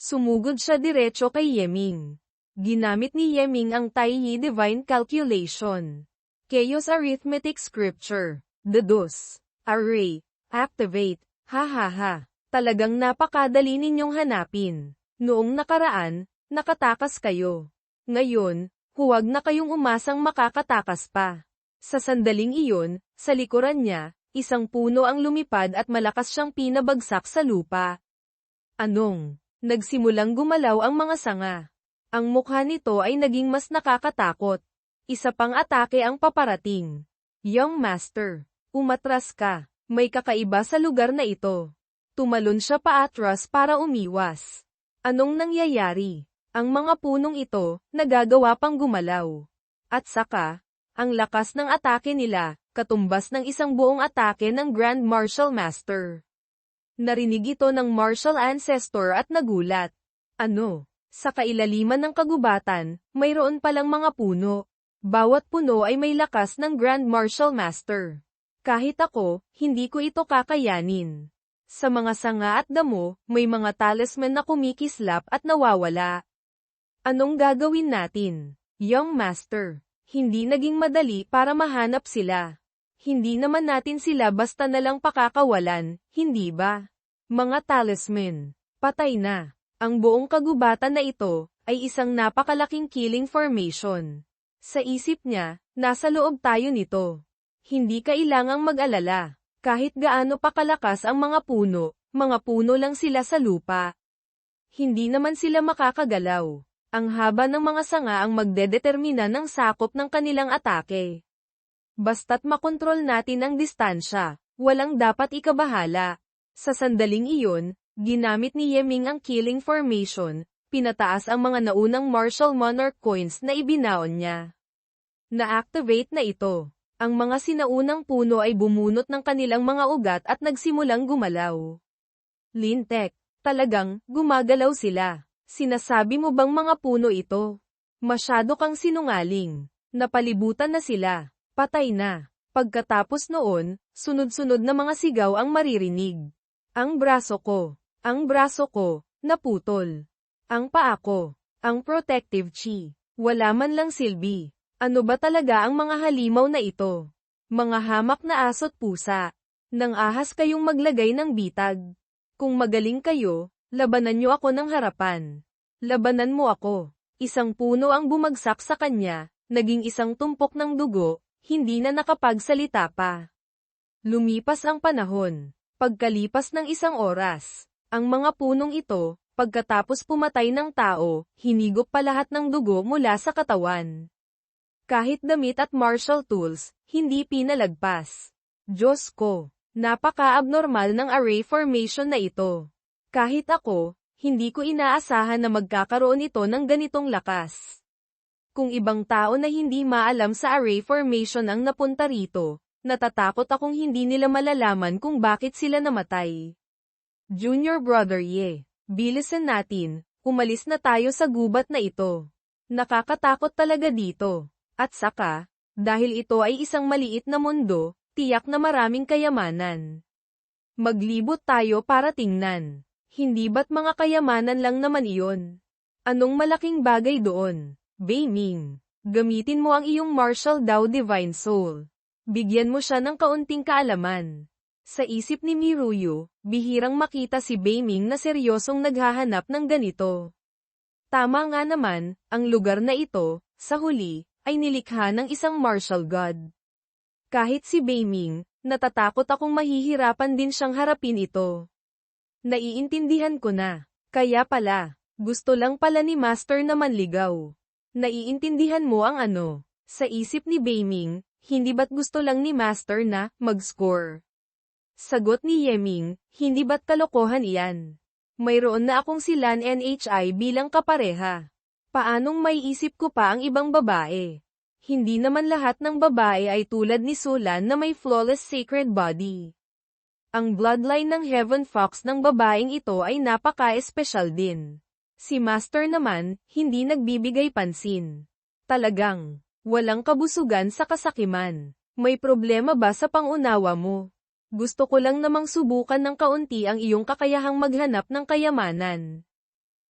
Sumugod siya diretso kay Yeming. Ginamit ni Yeming ang Taiyi Divine Calculation. Chaos Arithmetic Scripture. Deduce. Array. Activate. Ha. Talagang napakadali ninyong hanapin. Noong nakaraan, nakatakas kayo. Ngayon, huwag na kayong umasang makakatakas pa. Sa sandaling iyon, sa likuran niya, isang puno ang lumipad at malakas siyang pinabagsak sa lupa. Anong? Nagsimulang gumalaw ang mga sanga. Ang mukha nito ay naging mas nakakatakot. Isa pang atake ang paparating. Young Master, umatras ka. May kakaiba sa lugar na ito. Tumalon siya paatras para umiwas. Anong nangyayari? Ang mga punong ito, nagagawa pang gumalaw. At saka, ang lakas ng atake nila, katumbas ng isang buong atake ng Grand Martial Master. Narinig ito ng Martial Ancestor at nagulat. Ano? Sa kailaliman ng kagubatan, mayroon palang mga puno. Bawat puno ay may lakas ng Grand Martial Master. Kahit ako, hindi ko ito kakayanin. Sa mga sanga at damo, may mga talisman na kumikislap at nawawala. Anong gagawin natin? Young Master, hindi naging madali para mahanap sila. Hindi naman natin sila basta nalang pakakawalan, hindi ba? Mga talisman, patay na. Ang buong kagubatan na ito, ay isang napakalaking killing formation. Sa isip niya, nasa loob tayo nito. Hindi kailangang mag-alala. Kahit gaano pa kalakas ang mga puno lang sila sa lupa. Hindi naman sila makakagalaw. Ang haba ng mga sanga ang magdedetermina ng sakop ng kanilang atake. Basta't makontrol natin ang distansya, walang dapat ikabahala. Sa sandaling iyon, ginamit ni Yeming ang killing formation, pinataas ang mga naunang Martial Monarch coins na ibinaon niya. Na-activate na ito. Ang mga sinaunang puno ay bumunot ng kanilang mga ugat at nagsimulang gumalaw. Lintek, talagang, gumagalaw sila. Sinasabi mo bang mga puno ito? Masyado kang sinungaling. Napalibutan na sila. Patay na. Pagkatapos noon, sunod-sunod na mga sigaw ang maririnig. Ang braso ko, naputol. Ang paa ko, ang protective chi, wala man lang silbi. Ano ba talaga ang mga halimaw na ito? Mga hamak na aso't pusa. Nang ahas kayong maglagay ng bitag. Kung magaling kayo, labanan niyo ako ng harapan. Labanan mo ako. Isang puno ang bumagsak sa kanya, naging isang tumpok ng dugo, hindi na nakapagsalita pa. Lumipas ang panahon. Pagkalipas ng isang oras, ang mga punong ito, pagkatapos pumatay ng tao, hinigop pa lahat ng dugo mula sa katawan. Kahit damit at martial tools, hindi pinalagpas. Diyos ko, napaka-abnormal ng array formation na ito. Kahit ako, hindi ko inaasahan na magkakaroon ito ng ganitong lakas. Kung ibang tao na hindi maalam sa array formation ang napunta rito, natatakot akong hindi nila malalaman kung bakit sila namatay. Junior Brother Ye, bilisan natin, umalis na tayo sa gubat na ito. Nakakatakot talaga dito. At saka, dahil ito ay isang maliit na mundo, tiyak na maraming kayamanan. Maglibot tayo para tingnan. Hindi ba't mga kayamanan lang naman iyon? Anong malaking bagay doon? Beiming, gamitin mo ang iyong Martial Dao Divine Soul. Bigyan mo siya ng kaunting kaalaman. Sa isip ni Miruyu, bihirang makita si Beiming na seryosong naghahanap ng ganito. Tama nga naman, ang lugar na ito, sa huli, ay nilikha ng isang martial god. Kahit si Beiming, natatakot akong mahihirapan din siyang harapin ito. Naiintindihan ko na. Kaya pala, gusto lang pala ni Master na manligaw. Naiintindihan mo ang ano. Sa isip ni Beiming, hindi ba't gusto lang ni Master na mag-score? Sagot ni Yeming, hindi ba't kalokohan iyan? Mayroon na akong si Lan Nhi bilang kapareha. Paanong may isip ko pa ang ibang babae? Hindi naman lahat ng babae ay tulad ni Sulan na may flawless sacred body. Ang bloodline ng Heaven Fox ng babaeng ito ay napaka-espesyal din. Si Master naman, hindi nagbibigay pansin. Talagang, walang kabusugan sa kasakiman. May problema ba sa pangunawa mo? Gusto ko lang namang subukan ng kaunti ang iyong kakayahang maghanap ng kayamanan.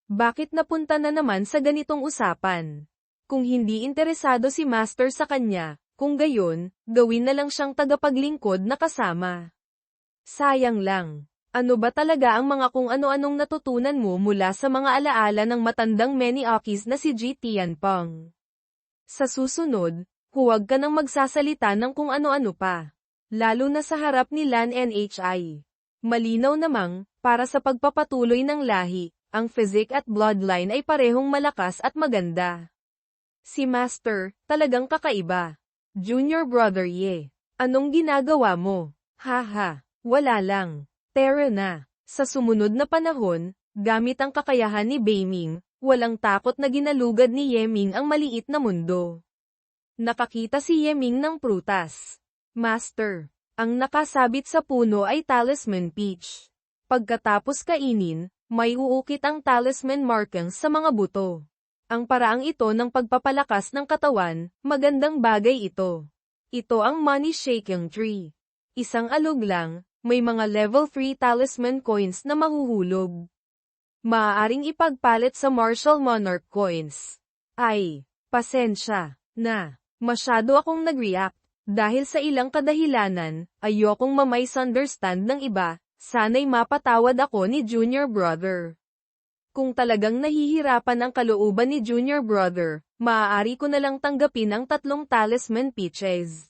Bakit napunta na naman sa ganitong usapan? Kung hindi interesado si Master sa kanya, kung gayon, gawin na lang siyang tagapaglingkod na kasama. Sayang lang. Ano ba talaga ang mga kung ano-anong natutunan mo mula sa mga alaala ng matandang Maniokis na si Ji Tianpeng? Sa susunod, huwag ka nang magsasalita ng kung ano-ano pa. Lalo na sa harap ni Lan Nhi. Malinaw namang, para sa pagpapatuloy ng lahi, ang physique at bloodline ay parehong malakas at maganda. Si Master, talagang kakaiba. Junior brother Ye, anong ginagawa mo? Haha, wala lang. Tara na. Sa sumunod na panahon, gamit ang kakayahan ni Beiming, walang takot na ginalugad ni Yeming ang maliit na mundo. Nakakita si Yeming ng prutas. Master, ang nakasabit sa puno ay talisman peach. Pagkatapos kainin, may uukit ang talisman markings sa mga buto. Ang paraang ito ng pagpapalakas ng katawan, magandang bagay ito. Ito ang money shaking tree. Isang alog lang, may mga level 3 talisman coins na mahuhulog. Maaaring ipagpalit sa martial monarch coins. Ay, pasensya na. Masyado akong nag-react. Dahil sa ilang kadahilanan, ayokong ma-misunderstand ng iba, sana'y mapatawad ako ni Junior Brother. Kung talagang nahihirapan ang kalooban ni Junior Brother, maaari ko na lang tanggapin ang 3 talisman peaches.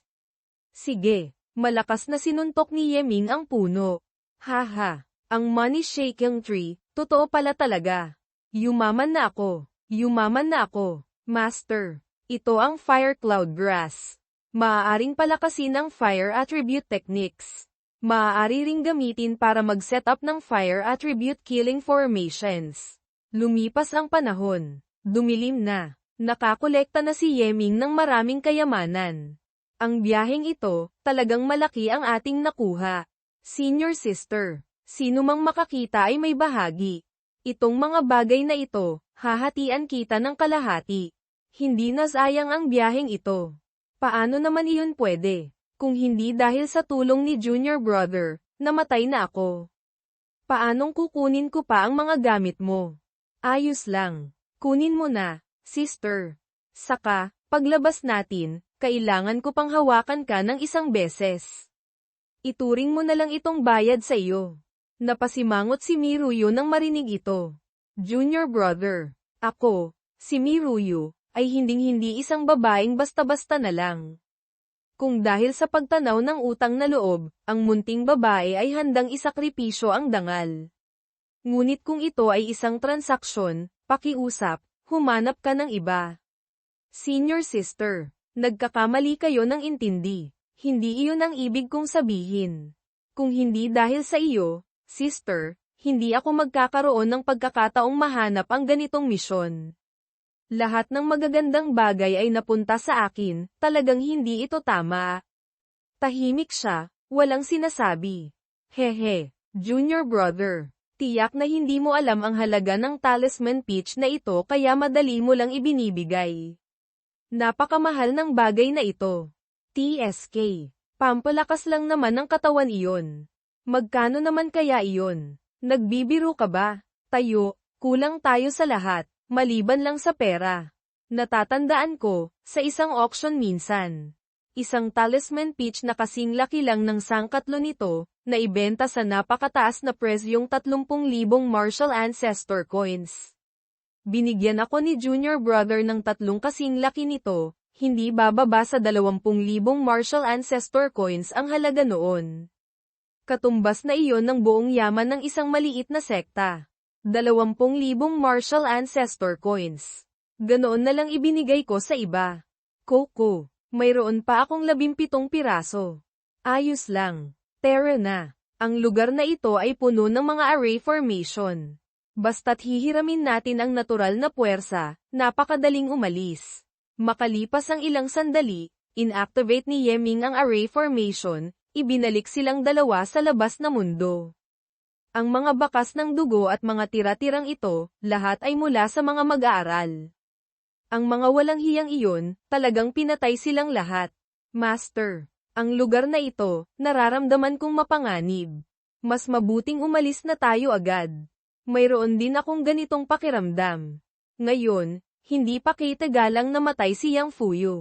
Sige. Malakas na sinuntok ni Yeming ang puno. Haha, ang money shaking tree, totoo pala talaga. Yumaman na ako. Yumaman na ako. Master, ito ang fire cloud grass. Maaaring palakasin ang fire attribute techniques. Maaari ring gamitin para mag-set up ng fire attribute killing formations. Lumipas ang panahon. Dumilim na. Nakakolekta na si Yeming ng maraming kayamanan. Ang biyaheng ito, talagang malaki ang ating nakuha. Senior sister, sino mang makakita ay may bahagi. Itong mga bagay na ito, hahatian kita ng kalahati. Hindi na sayang ang biyaheng ito. Paano naman iyon pwede? Kung hindi dahil sa tulong ni Junior Brother, namatay na ako. Paanong kukunin ko pa ang mga gamit mo? Ayos lang. Kunin mo na, sister. Saka, paglabas natin, kailangan ko pang hawakan ka ng 1 beses. Ituring mo na lang itong bayad sa iyo. Napasimangot si Miruyo nang marinig ito. Junior brother, ako, si Miruyo, ay hinding-hindi isang babaeng basta-basta na lang. Kung dahil sa pagtanaw ng utang na loob, ang munting babae ay handang isakripisyo ang dangal. Ngunit kung ito ay isang transaksyon, pakiusap, humanap ka ng iba. Senior sister. Nagkakamali kayo ng intindi. Hindi iyon ang ibig kong sabihin. Kung hindi dahil sa iyo, sister, hindi ako magkakaroon ng pagkakataong mahanap ang ganitong misyon. Lahat ng magagandang bagay ay napunta sa akin, talagang hindi ito tama. Tahimik siya, walang sinasabi. Hehe, junior brother. Tiyak na hindi mo alam ang halaga ng talisman peach na ito kaya madali mo lang ibinibigay. Napakamahal ng bagay na ito. TSK. Pampalakas lang naman ng katawan iyon. Magkano naman kaya iyon? Nagbibiro ka ba? Tayo, kulang tayo sa lahat, maliban lang sa pera. Natatandaan ko, sa isang auction minsan. Isang talisman peach na kasing laki lang ng sangkatlo nito, na ibenta sa napakataas na presyong 30,000 martial ancestor coins. Binigyan ako ni Junior Brother ng 3 kasing laki nito, hindi bababa sa 20,000 martial ancestor coins ang halaga noon. Katumbas na iyon ng buong yaman ng isang maliit na sekta. 20,000 martial ancestor coins. Ganoon na lang ibinigay ko sa iba. Coco, mayroon pa akong 17 piraso. Ayos lang. Tara na. Ang lugar na ito ay puno ng mga array formation. Basta't hihiramin natin ang natural na puwersa, napakadaling umalis. Makalipas ang ilang sandali, inactivate ni Yeming ang array formation, ibinalik silang dalawa sa labas na mundo. Ang mga bakas ng dugo at mga tira-tirang ito, lahat ay mula sa mga mag-aaral. Ang mga walang hiyang iyon, talagang pinatay silang lahat. Master, ang lugar na ito, nararamdaman kong mapanganib. Mas mabuting umalis na tayo agad. Mayroon din akong ganitong pakiramdam. Ngayon, hindi pa kitagalang namatay si Yang Fuyo.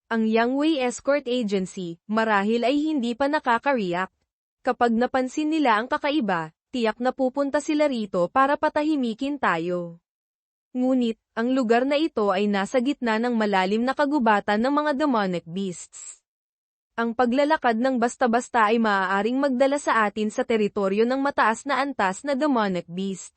Ang Yangwei Escort Agency, marahil ay hindi pa nakaka-react. Kapag napansin nila ang kakaiba, tiyak na pupunta sila rito para patahimikin tayo. Ngunit, ang lugar na ito ay nasa gitna ng malalim na kagubatan ng mga demonic beasts. Ang paglalakad ng basta-basta ay maaaring magdala sa atin sa teritoryo ng mataas na antas na demonic beast.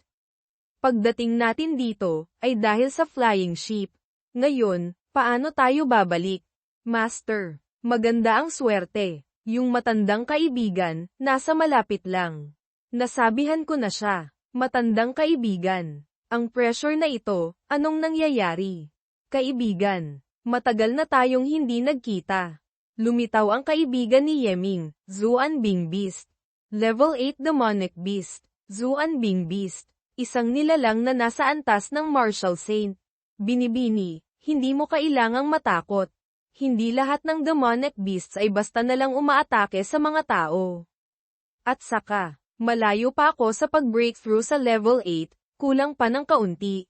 Pagdating natin dito, ay dahil sa flying ship. Ngayon, paano tayo babalik? Master, maganda ang swerte. Yung matandang kaibigan, nasa malapit lang. Nasabihan ko na siya. Matandang kaibigan. Ang pressure na ito, anong nangyayari? Kaibigan, matagal na tayong hindi nagkita. Lumitaw ang kaibigan ni Yeming, Zuanbing Beast. Level 8 Demonic Beast, Zuanbing Beast. Isang nilalang na nasa antas ng Martial Saint. Binibini, hindi mo kailangang matakot. Hindi lahat ng demonic beasts ay basta nalang umaatake sa mga tao. At saka, malayo pa ako sa pag-breakthrough sa level 8, kulang pa ng kaunti.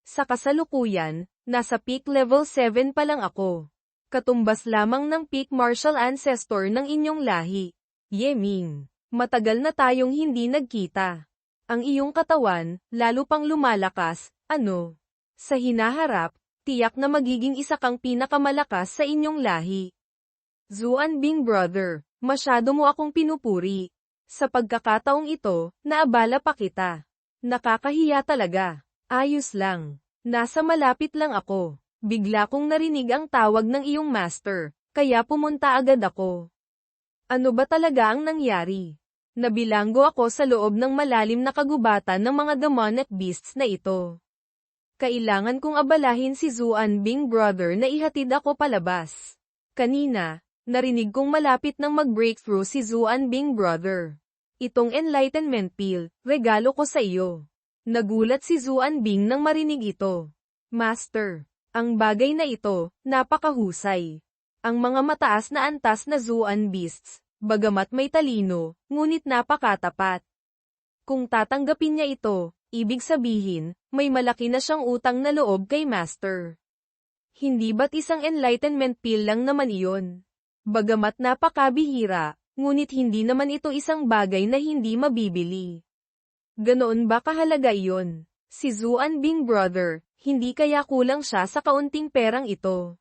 Sa kasalukuyan, nasa peak level 7 pa lang ako. Katumbas lamang ng peak martial ancestor ng inyong lahi. Yeming, matagal na tayong hindi nagkita. Ang iyong katawan, lalo pang lumalakas, ano? Sa hinaharap, tiyak na magiging isa kang pinakamalakas sa inyong lahi. Zuanbing brother, masyado mo akong pinupuri. Sa pagkakataong ito, naabala pa kita. Nakakahiya talaga. Ayos lang. Nasa malapit lang ako. Bigla kong narinig ang tawag ng iyong master, kaya pumunta agad ako. Ano ba talaga ang nangyari? Nabilanggo ako sa loob ng malalim na kagubatan ng mga demonic beasts na ito. Kailangan kong abalahin si Zuanbing brother na ihatid ako palabas. Kanina, narinig kong malapit nang mag-breakthrough si Zuanbing brother. Itong enlightenment pill, regalo ko sa iyo. Nagulat si Zuanbing nang marinig ito. Master, ang bagay na ito, napakahusay. Ang mga mataas na antas na Zuan beasts, bagamat may talino, ngunit napakatapat. Kung tatanggapin niya ito, ibig sabihin, may malaki na siyang utang na loob kay Master. Hindi ba't isang enlightenment pill lang naman iyon? Bagamat napakabihira, ngunit hindi naman ito isang bagay na hindi mabibili. Ganoon ba kahalaga iyon? Si Zuanbing brother, hindi kaya kulang siya sa kaunting perang ito?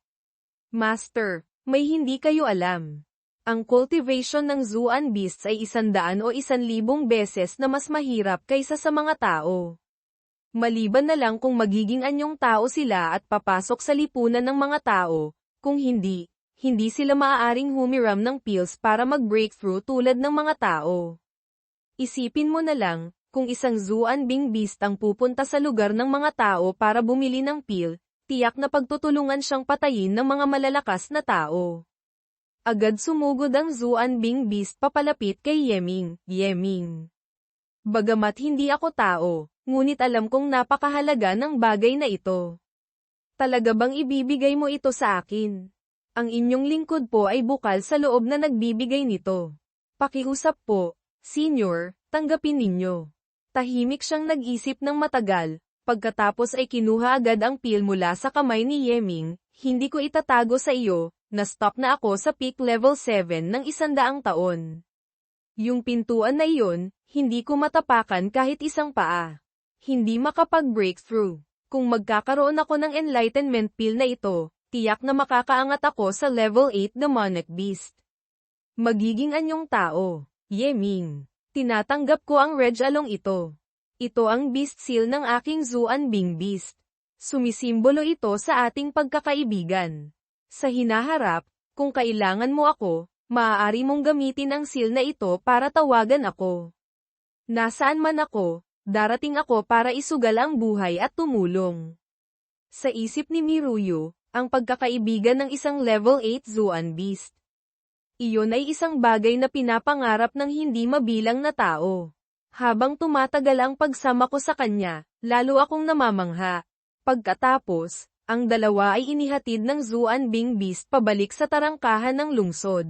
Master, may hindi kayo alam. Ang cultivation ng Zuan beasts ay 100 o 1,000 beses na mas mahirap kaysa sa mga tao. Maliban na lang kung magiging anyong tao sila at papasok sa lipunan ng mga tao, kung hindi, hindi sila maaaring humiram ng pills para mag-breakthrough tulad ng mga tao. Isipin mo na lang, kung isang Zuanbing beast ang pupunta sa lugar ng mga tao para bumili ng pill, tiyak na pagtutulungan siyang patayin ng mga malalakas na tao. Agad sumugod ang Zuanbing beast papalapit kay Yeming. Yeming. Bagamat hindi ako tao, ngunit alam kong napakahalaga ng bagay na ito. Talaga bang ibibigay mo ito sa akin? Ang inyong lingkod po ay bukal sa loob na nagbibigay nito. Pakiusap po, Senior, tanggapin ninyo. Tahimik siyang nag-isip ng matagal, pagkatapos ay kinuha agad ang pill mula sa kamay ni Yeming. Hindi ko itatago sa iyo, na-stop na ako sa peak level 7 ng 100 taon. Yung pintuan na iyon, hindi ko matapakan kahit isang paa. Hindi makapag-breakthrough. Kung magkakaroon ako ng enlightenment pill na ito, tiyak na makakaangat ako sa level 8 demonic beast. Magiging anyong tao. Yeming. Tinatanggap ko ang Reg Along ito. Ito ang beast seal ng aking Zuanbing beast. Sumisimbolo ito sa ating pagkakaibigan. Sa hinaharap, kung kailangan mo ako, maaari mong gamitin ang seal na ito para tawagan ako. Nasaan man ako, darating ako para isugal ang buhay at tumulong. Sa isip ni Miruyo, ang pagkakaibigan ng isang level 8 Zuan beast. Iyon ay isang bagay na pinapangarap ng hindi mabilang na tao. Habang tumatagal ang pagsama ko sa kanya, lalo akong namamangha. Pagkatapos, ang dalawa ay inihatid ng Zuanbing beast pabalik sa tarangkahan ng lungsod.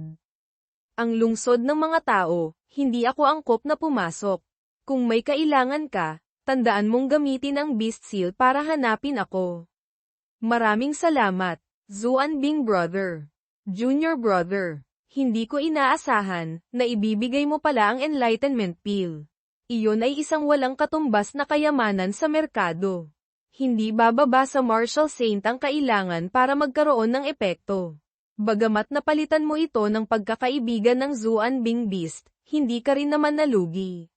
Ang lungsod ng mga tao, hindi ako angkop na pumasok. Kung may kailangan ka, Tandaan mong gamitin ang Beast Seal para hanapin ako. Maraming salamat, Zuan Bing brother. Junior brother. Hindi ko inaasahan na ibibigay mo pala ang Enlightenment Pill. Iyon ay isang walang katumbas na kayamanan sa merkado. Hindi bababa sa Marshall Saint ang kailangan para magkaroon ng epekto. Bagamat napalitan mo ito ng pagkakaibigan ng Zuan Bing Beast, hindi ka rin naman nalugi.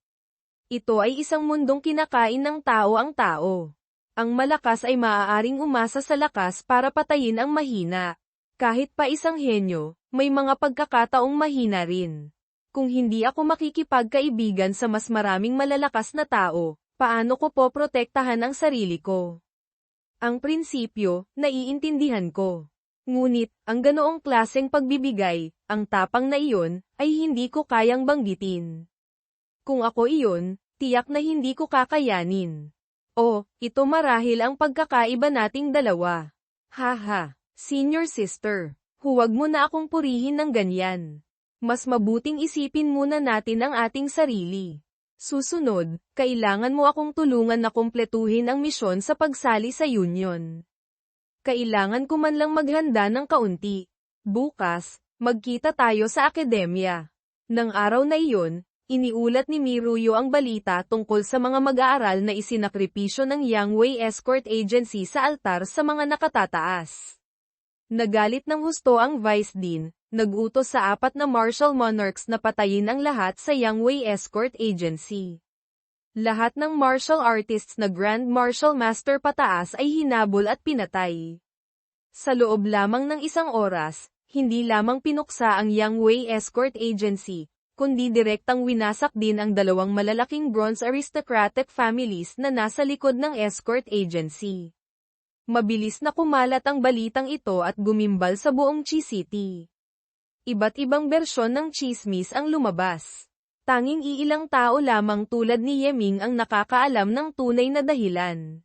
Ito ay isang mundong kinakain ng tao ang tao. Ang malakas ay maaaring umasa sa lakas para patayin ang mahina. Kahit pa isang henyo, may mga pagkakataong mahina rin. Kung hindi ako makikipagkaibigan sa mas maraming malalakas na tao, paano ko poprotektahan ang sarili ko? Ang prinsipyo, naiintindihan ko. Ngunit, ang ganoong klaseng pagbibigay, ang tapang na iyon, ay hindi ko kayang banggitin. Kung ako iyon, tiyak na hindi ko kakayanin. Oh, ito marahil ang pagkakaiba nating dalawa. Haha, senior sister, huwag mo na akong purihin ng ganyan. Mas mabuting isipin muna natin ang ating sarili. Susunod, kailangan mo akong tulungan na kumpletuhin ang misyon sa pagsali sa union. Kailangan ko man lang maghanda ng kaunti. Bukas, magkita tayo sa akademya. Nang araw na iyon, iniulat ni Miruyo ang balita tungkol sa mga mag-aaral na isinakripisyo ng Yangwei Escort Agency sa altar sa mga nakatataas. Nagalit ng husto ang Vice Dean, nag-utos sa 4 na martial monarchs na patayin ang lahat sa Yangwei Escort Agency. Lahat ng martial artists na Grand Martial Master pataas ay hinabol at pinatay. Sa loob lamang ng isang oras, hindi lamang pinuksa ang Yangwei Escort Agency, kundi direktang winasak din ang 2 malalaking bronze aristocratic families na nasa likod ng escort agency. Mabilis na kumalat ang balitang ito at gumimbal sa buong Chi City. Iba't ibang bersyon ng chismis ang lumabas. Tanging iilang tao lamang tulad ni Yeming ang nakakaalam ng tunay na dahilan.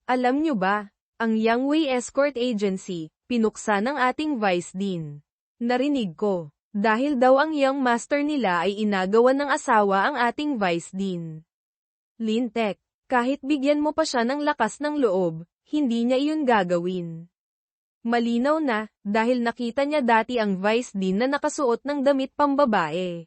Alam nyo ba, ang Yangwei Escort Agency, pinuksa ng ating Vice Dean. Narinig ko. Dahil daw ang young master nila ay inagawan ng asawa ang ating Vice Dean. Lintek, kahit bigyan mo pa siya ng lakas ng loob, hindi niya iyon gagawin. Malinaw na, dahil nakita niya dati ang Vice Dean na nakasuot ng damit pambabae.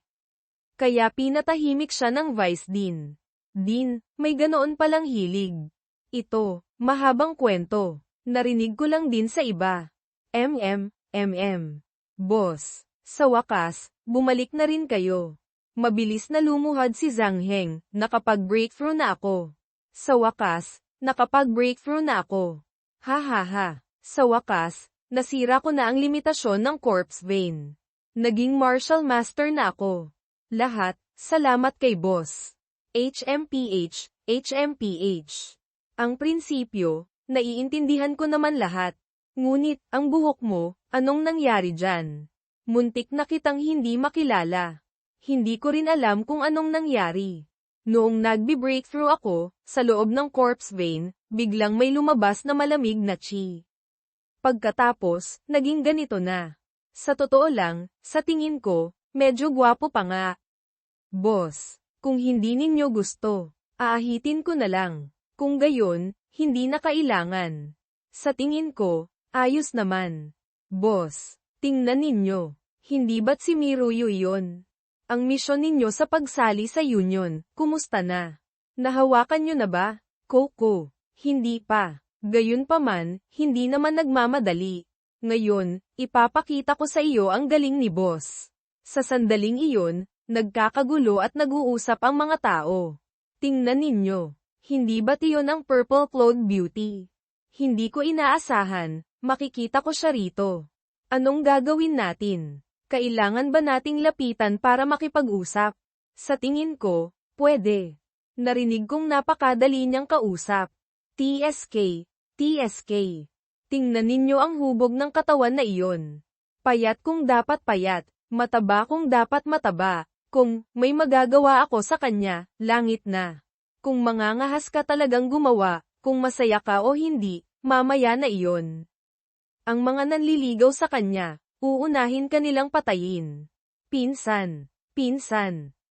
Kaya pinatahimik siya ng Vice Dean. Dean, may ganoon palang hilig. Ito, mahabang kwento. Narinig ko lang din sa iba. Boss. Sa wakas, bumalik na rin kayo. Mabilis na lumuhad si Zhang Heng, nakapag-breakthrough na ako. Sa wakas, nakapag-breakthrough na ako. Ha. Sa wakas, nasira ko na ang limitasyon ng corpse vein. Naging martial master na ako. Lahat, salamat kay boss. HMPH. Ang prinsipyo, naiintindihan ko naman lahat. Ngunit, ang buhok mo, anong nangyari dyan? Muntik na kitang hindi makilala. Hindi ko rin alam kung anong nangyari. Noong nagbi-breakthrough ako, sa loob ng corpse vein, biglang may lumabas na malamig na chi. Pagkatapos, naging ganito na. Sa totoo lang, sa tingin ko, medyo gwapo pa nga. Boss, kung hindi ninyo gusto, aahitin ko na lang. Kung gayon, hindi na kailangan. Sa tingin ko, ayos naman. Boss, tingnan ninyo. Hindi ba't si Miruyo iyon? Ang misyon ninyo sa pagsali sa union, kumusta na? Nahawakan nyo na ba? Coco, hindi pa. Gayunpaman, hindi naman nagmamadali. Ngayon, ipapakita ko sa iyo ang galing ni boss. Sa sandaling iyon, nagkakagulo at nag-uusap ang mga tao. Tingnan ninyo. Hindi ba't iyon ang Purple Cloud Beauty? Hindi ko inaasahan, makikita ko siya rito. Anong gagawin natin? Kailangan ba nating lapitan para makipag-usap? Sa tingin ko, pwede. Narinig kong napakadali niyang kausap. TSK. Tingnan ninyo ang hubog ng katawan na iyon. Payat kung dapat payat, mataba kung dapat mataba. Kung may magagawa ako sa kanya, langit na. Kung mangangahas ka talagang gumawa, kung masaya ka o hindi, mamaya na iyon. Ang mga nanliligaw sa kanya, uunahin ka nilang patayin. Pinsan,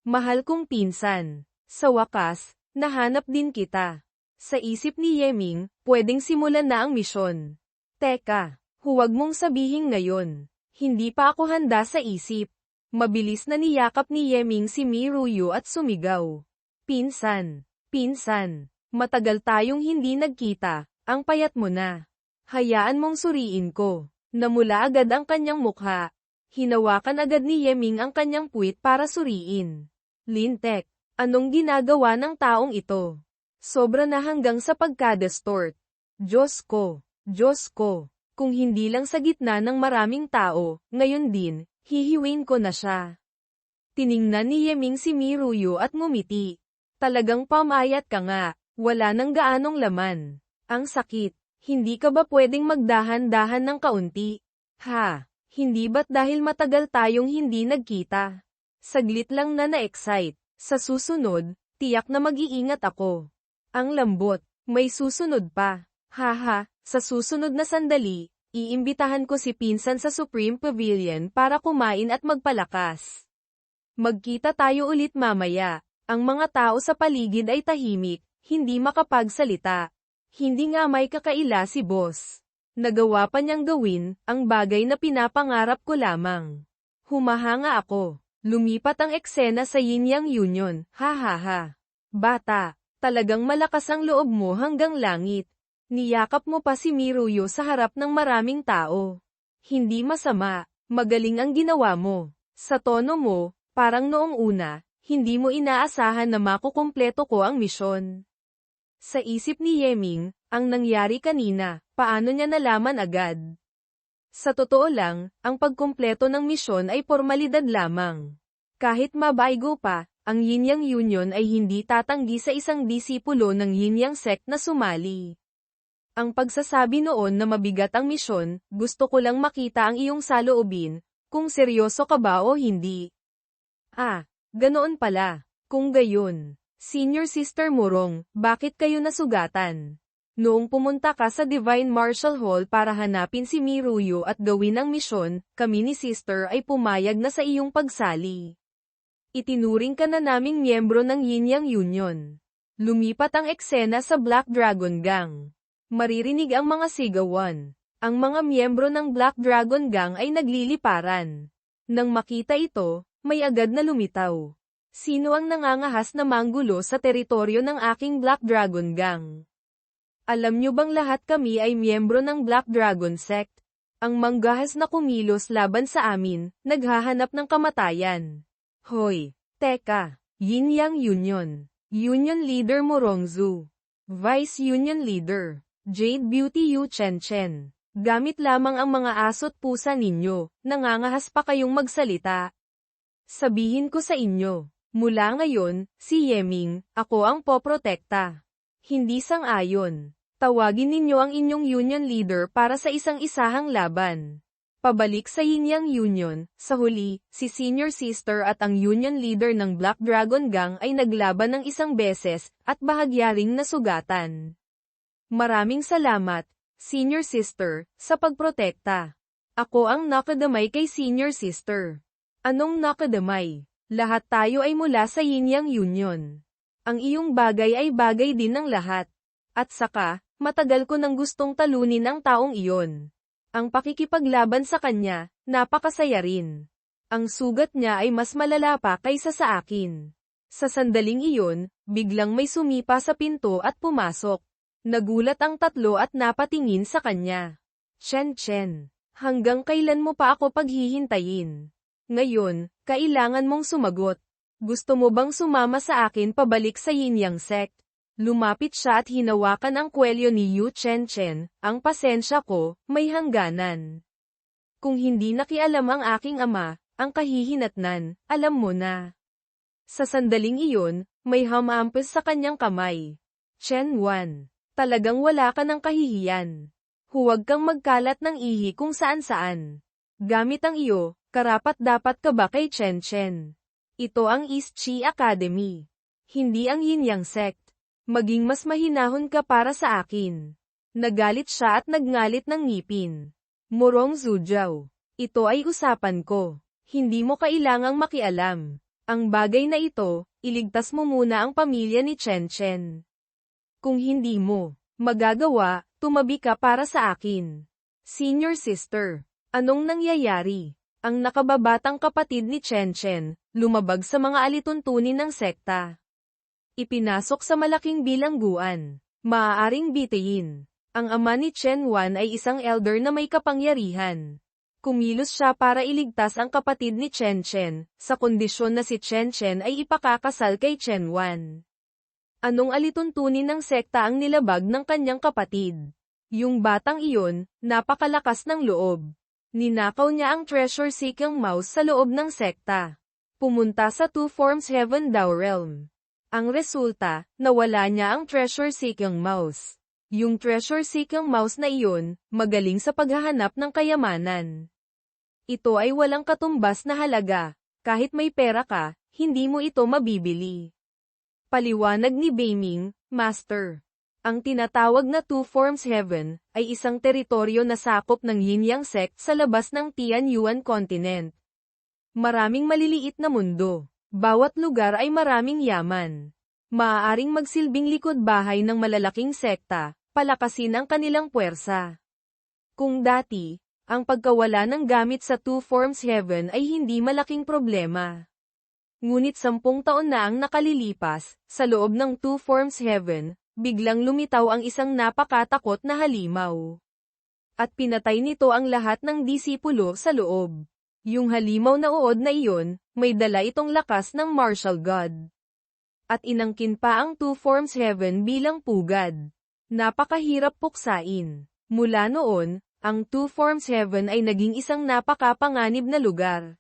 mahal kong pinsan. Sa wakas, nahanap din kita. Sa isip ni Yeming, pwedeng simulan na ang misyon. Teka, huwag mong sabihin ngayon. Hindi pa ako handa sa isip. Mabilis na niyakap ni Yeming si Miruyo at sumigaw. Pinsan, pinsan, matagal tayong hindi nagkita, ang payat mo na. Hayaan mong suriin ko. Namula agad ang kanyang mukha. Hinawakan agad ni Yeming ang kanyang puwit para suriin. Lintek, anong ginagawa ng taong ito? Sobra na hanggang sa pagka-distort. Diyos ko, kung hindi lang sa gitna ng maraming tao, ngayon din, hihiwin ko na siya. Tiningnan ni Yeming si Miruyo at ngumiti. Talagang pamayat ka nga, wala nang gaanong laman. Ang sakit, hindi ka ba pwedeng magdahan-dahan ng kaunti? Ha, hindi ba't dahil matagal tayong hindi nagkita? Saglit lang na na-excite. Sa susunod, tiyak na mag-iingat ako. Ang lambot, may susunod pa. Haha, sa susunod na sandali, iimbitahan ko si pinsan sa Supreme Pavilion para kumain at magpalakas. Magkita tayo ulit mamaya. Ang mga tao sa paligid ay tahimik, hindi makapagsalita. Hindi nga may kakaila si boss. Nagawa pa niyang gawin, ang bagay na pinapangarap ko lamang. Humahanga ako. Lumipat ang eksena sa Yin-Yang Union, ha ha ha. Bata, talagang malakas ang loob mo hanggang langit. Niyakap mo pa si Miruyo sa harap ng maraming tao. Hindi masama, magaling ang ginawa mo. Sa tono mo, parang noong una, hindi mo inaasahan na makukumpleto ko ang misyon. Sa isip ni Yeming, ang nangyari kanina, paano niya nalaman agad? Sa totoo lang, ang pagkumpleto ng misyon ay formalidad lamang. Kahit mabaigo pa, ang Yin-Yang Union ay hindi tatanggi sa isang disipulo ng Yin-Yang sect na sumali. Ang pagsasabi noon na mabigat ang misyon, gusto ko lang makita ang iyong saloobin, kung seryoso ka ba o hindi. Ah, ganoon pala. Kung gayon, Senior Sister Murong, bakit kayo nasugatan? Noong pumunta ka sa Divine Martial Hall para hanapin si Miruyo at gawin ang misyon, kami ni Sister ay pumayag na sa iyong pagsali. Itinuring ka na naming miyembro ng Yin-Yang Union. Lumipat ang eksena sa Black Dragon Gang. Maririnig ang mga sigawan. Ang mga miyembro ng Black Dragon Gang ay nagliliparan. Nang makita ito, may agad na lumitaw. Sino ang nangangahas na manggulo sa teritoryo ng aking Black Dragon Gang? Alam nyo bang lahat kami ay miyembro ng Black Dragon Sect? Ang manggahas na kumilos laban sa amin, naghahanap ng kamatayan. Hoy, teka, Yin-Yang Union. Union Leader Morongzu. Vice Union Leader, Jade Beauty Yu Chen. Gamit lamang ang mga aso't pusa ninyo, nangangahas pa kayong magsalita. Sabihin ko sa inyo, mula ngayon, si Yeming, ako ang poprotekta. Hindi sang-ayon. Tawagin ninyo ang inyong union leader para sa isang-isahang laban. Pabalik sa Yin-Yang Union, sa huli, si Senior Sister at ang union leader ng Black Dragon Gang ay naglaban ng isang beses, at bahagyaring nasugatan. Maraming salamat, Senior Sister, sa pagprotekta. Ako ang nakadamay kay Senior Sister. Anong nakadamay? Lahat tayo ay mula sa Yin-Yang Union. Ang iyong bagay ay bagay din ng lahat. At saka, matagal ko nang gustong talunin ang taong iyon. Ang pakikipaglaban sa kanya, napakasaya rin. Ang sugat niya ay mas malala pa kaysa sa akin. Sa sandaling iyon, biglang may sumipa sa pinto at pumasok. Nagulat ang tatlo at napatingin sa kanya. Chen, hanggang kailan mo pa ako paghihintayin? Ngayon, kailangan mong sumagot. Gusto mo bang sumama sa akin pabalik sa Yin-Yang sect? Lumapit siya at hinawakan ang kwelyo ni Yu Chen, ang pasensya ko, may hangganan. Kung hindi nakialam ang aking ama, ang kahihinatnan, alam mo na. Sa sandaling iyon, may hamampes sa kanyang kamay. Chen Wan, talagang wala ka ng kahihiyan. Huwag kang magkalat ng ihi kung saan-saan. Gamit ang iyo, karapat-dapat ka ba kay Chen? Ito ang East Chi Academy. Hindi ang Yin-Yang sect. Maging mas mahinahon ka para sa akin. Nagalit siya at nagngalit ng ngipin. Morong Zhujiao, ito ay usapan ko. Hindi mo kailangang makialam. Ang bagay na ito, iligtas mo muna ang pamilya ni Chen Chen. Kung hindi mo magagawa, tumabi ka para sa akin. Senior sister, anong nangyayari? Ang nakababatang kapatid ni Chen Chen, lumabag sa mga alituntunin ng sekta. Ipinasok sa malaking bilangguan. Maaaring bitayin. Ang ama ni Chen Wan ay isang elder na may kapangyarihan. Kumilos siya para iligtas ang kapatid ni Chen Chen, sa kondisyon na si Chen Chen ay ipakakasal kay Chen Wan. Anong alituntunin ng sekta ang nilabag ng kanyang kapatid? Yung batang iyon, napakalakas ng loob. Ninakaw niya ang treasure-seeking mouse sa loob ng sekta. Pumunta sa Two Forms Heaven Dao Realm. Ang resulta, nawala niya ang treasure-seeking mouse. Yung treasure-seeking mouse na iyon, magaling sa paghahanap ng kayamanan. Ito ay walang katumbas na halaga. Kahit may pera ka, hindi mo ito mabibili. Paliwanag ni Beiming, Master. Ang tinatawag na Two Forms Heaven, ay isang teritoryo na sakop ng Yin-Yang sect sa labas ng Tianyuan Continent. Maraming maliliit na mundo. Bawat lugar ay maraming yaman. Maaaring magsilbing likod bahay ng malalaking sekta, palakasin ang kanilang puwersa. Kung dati, ang pagkawala ng gamit sa Two Forms Heaven ay hindi malaking problema. Ngunit 10 taon na ang nakalilipas, sa loob ng Two Forms Heaven, biglang lumitaw ang isang napakatakot na halimaw. At pinatay nito ang lahat ng disipulo sa loob. Yung halimaw na uod na iyon, may dala itong lakas ng martial god. At inangkin pa ang Two Forms Heaven bilang pugad. Napakahirap puksain. Mula noon, ang Two Forms Heaven ay naging isang napakapanganib na lugar.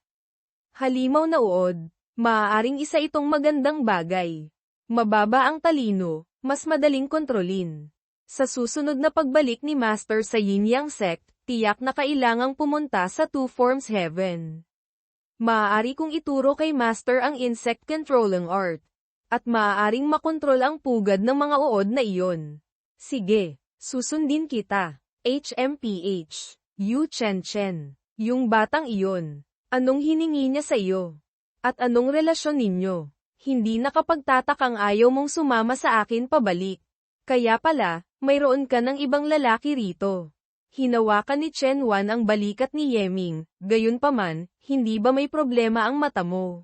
Halimaw na uod. Maaaring isa itong magandang bagay. Mababa ang talino, mas madaling kontrolin. Sa susunod na pagbalik ni Master sa Yin-Yang sect, tiyak na kailangang pumunta sa Two Forms Heaven. Maaari kong ituro kay Master ang insect controlling art. At maaaring makontrol ang pugad ng mga uod na iyon. Sige, susundin kita. HMPH. Yu Chen Chen. Yung batang iyon. Anong hiningi niya sa iyo? At anong relasyon ninyo? Hindi nakapagtatakang ayaw mong sumama sa akin pabalik. Kaya pala, mayroon ka ng ibang lalaki rito. Hinawakan ni Chen Wan ang balikat ni Yeming, gayunpaman, hindi ba may problema ang mata mo?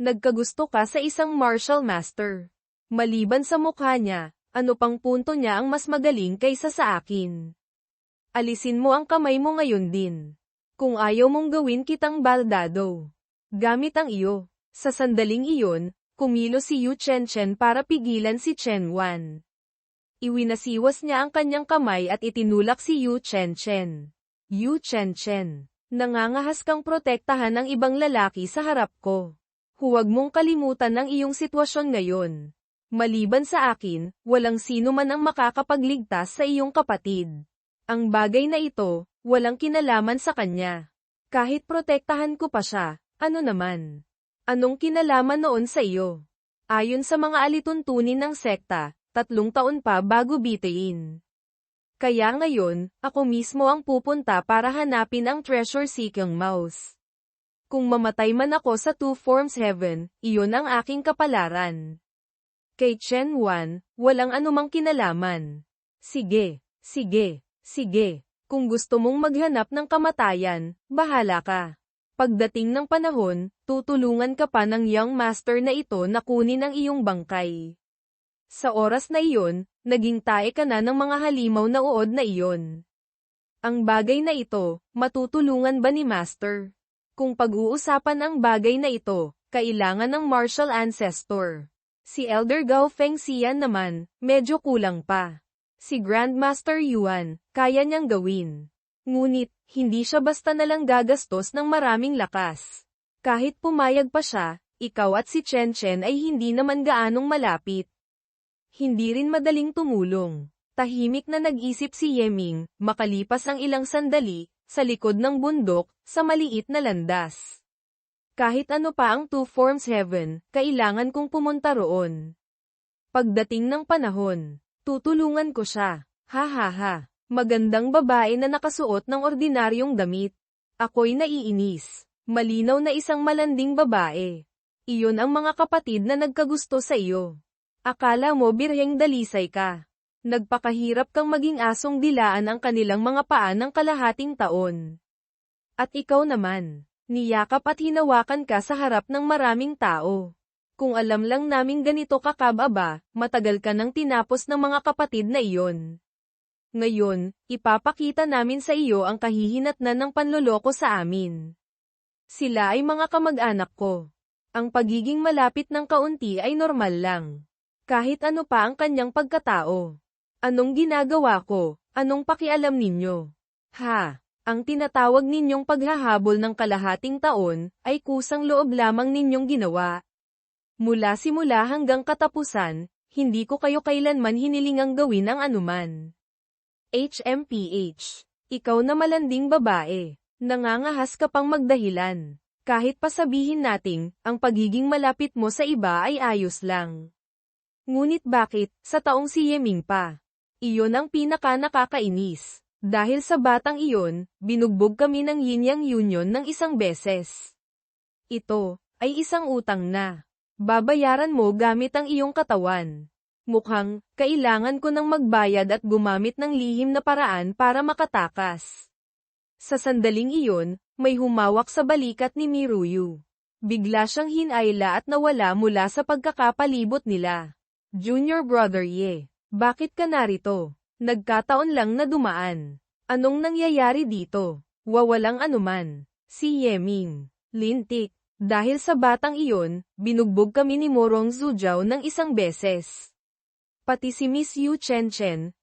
Nagkagusto ka sa isang martial master. Maliban sa mukha niya, ano pang punto niya ang mas magaling kaysa sa akin? Alisin mo ang kamay mo ngayon din. Kung ayaw mong gawin kitang baldado. Gamit ang iyo. Sa sandaling iyon, kumilos si Yu Chen Chen para pigilan si Chen Wan. Iwinasiwas niya ang kanyang kamay at itinulak si Yu Chen Chen. Yu Chen Chen, nangangahas kang protektahan ng ibang lalaki sa harap ko. Huwag mong kalimutan ang iyong sitwasyon ngayon. Maliban sa akin, walang sino man ang makakapagligtas sa iyong kapatid. Ang bagay na ito, walang kinalaman sa kanya. Kahit protektahan ko pa siya, ano naman? Anong kinalaman noon sa iyo? Ayon sa mga alituntunin ng sekta, 3 taon pa bago bitayin. Kaya ngayon, ako mismo ang pupunta para hanapin ang treasure-seeking mouse. Kung mamatay man ako sa Two Forms Heaven, iyon ang aking kapalaran. Kay Chen Wan, walang anumang kinalaman. Sige, sige, sige. Kung gusto mong maghanap ng kamatayan, bahala ka. Pagdating ng panahon, tutulungan ka pa ng young master na ito na kunin ang iyong bangkay. Sa oras na iyon, naging tae ka na ng mga halimaw na uod na iyon. Ang bagay na ito, matutulungan ba ni Master? Kung pag-uusapan ang bagay na ito, kailangan ng martial ancestor. Si Elder Gao Fengxian naman, medyo kulang pa. Si Grandmaster Yuan, kaya niyang gawin. Ngunit, hindi siya basta nalang gagastos ng maraming lakas. Kahit pumayag pa siya, ikaw at si Chen Chen ay hindi naman gaanong malapit. Hindi rin madaling tumulong. Tahimik na nag-isip si Yeming, makalipas ang ilang sandali, sa likod ng bundok, sa maliit na landas. Kahit ano pa ang Two Forms Heaven, kailangan kong pumunta roon. Pagdating ng panahon, tutulungan ko siya. Ha ha ha. Magandang babae na nakasuot ng ordinaryong damit. Ako'y naiinis. Malinaw na isang malanding babae. Iyon ang mga kapatid na nagkagusto sa iyo. Akala mo birheng dalisay ka. Nagpakahirap kang maging asong dilaan ang kanilang mga paa ng kalahating taon. At ikaw naman, niyakap at hinawakan ka sa harap ng maraming tao. Kung alam lang naming ganito ka kababa, matagal ka nang tinapos ng mga kapatid na iyon. Ngayon, ipapakita namin sa iyo ang kahihinatnan ng panloloko sa amin. Sila ay mga kamag-anak ko. Ang pagiging malapit ng kaunti ay normal lang. Kahit ano pa ang kanyang pagkatao. Anong ginagawa ko? Anong pakialam ninyo? Ha? Ang tinatawag ninyong paghahabol ng kalahating taon, ay kusang loob lamang ninyong ginawa. Mula simula hanggang katapusan, hindi ko kayo kailanman hinilingang gawin ang anuman. HMPH. Ikaw na malanding babae. Nangangahas ka pang magdahilan. Kahit pa sabihin nating, ang pagiging malapit mo sa iba ay ayos lang. Ngunit bakit, sa taong si Yeming pa? Iyon ang pinaka nakakainis. Dahil sa batang iyon, binugbog kami ng Yin-Yang Union ng isang beses. Ito, ay isang utang na. Babayaran mo gamit ang iyong katawan. Mukhang, kailangan ko nang magbayad at gumamit ng lihim na paraan para makatakas. Sa sandaling iyon, may humawak sa balikat ni Miruyu. Bigla siyang hinayla at nawala mula sa pagkakapalibot nila. Junior brother Ye, bakit ka narito? Nagkataon lang na dumaan. Anong nangyayari dito? Wawalang anuman. Si Yeming. Lintik. Dahil sa batang iyon, binugbog kami ni Morong Zhujiao ng isang beses. Pati si Miss Yu Chen,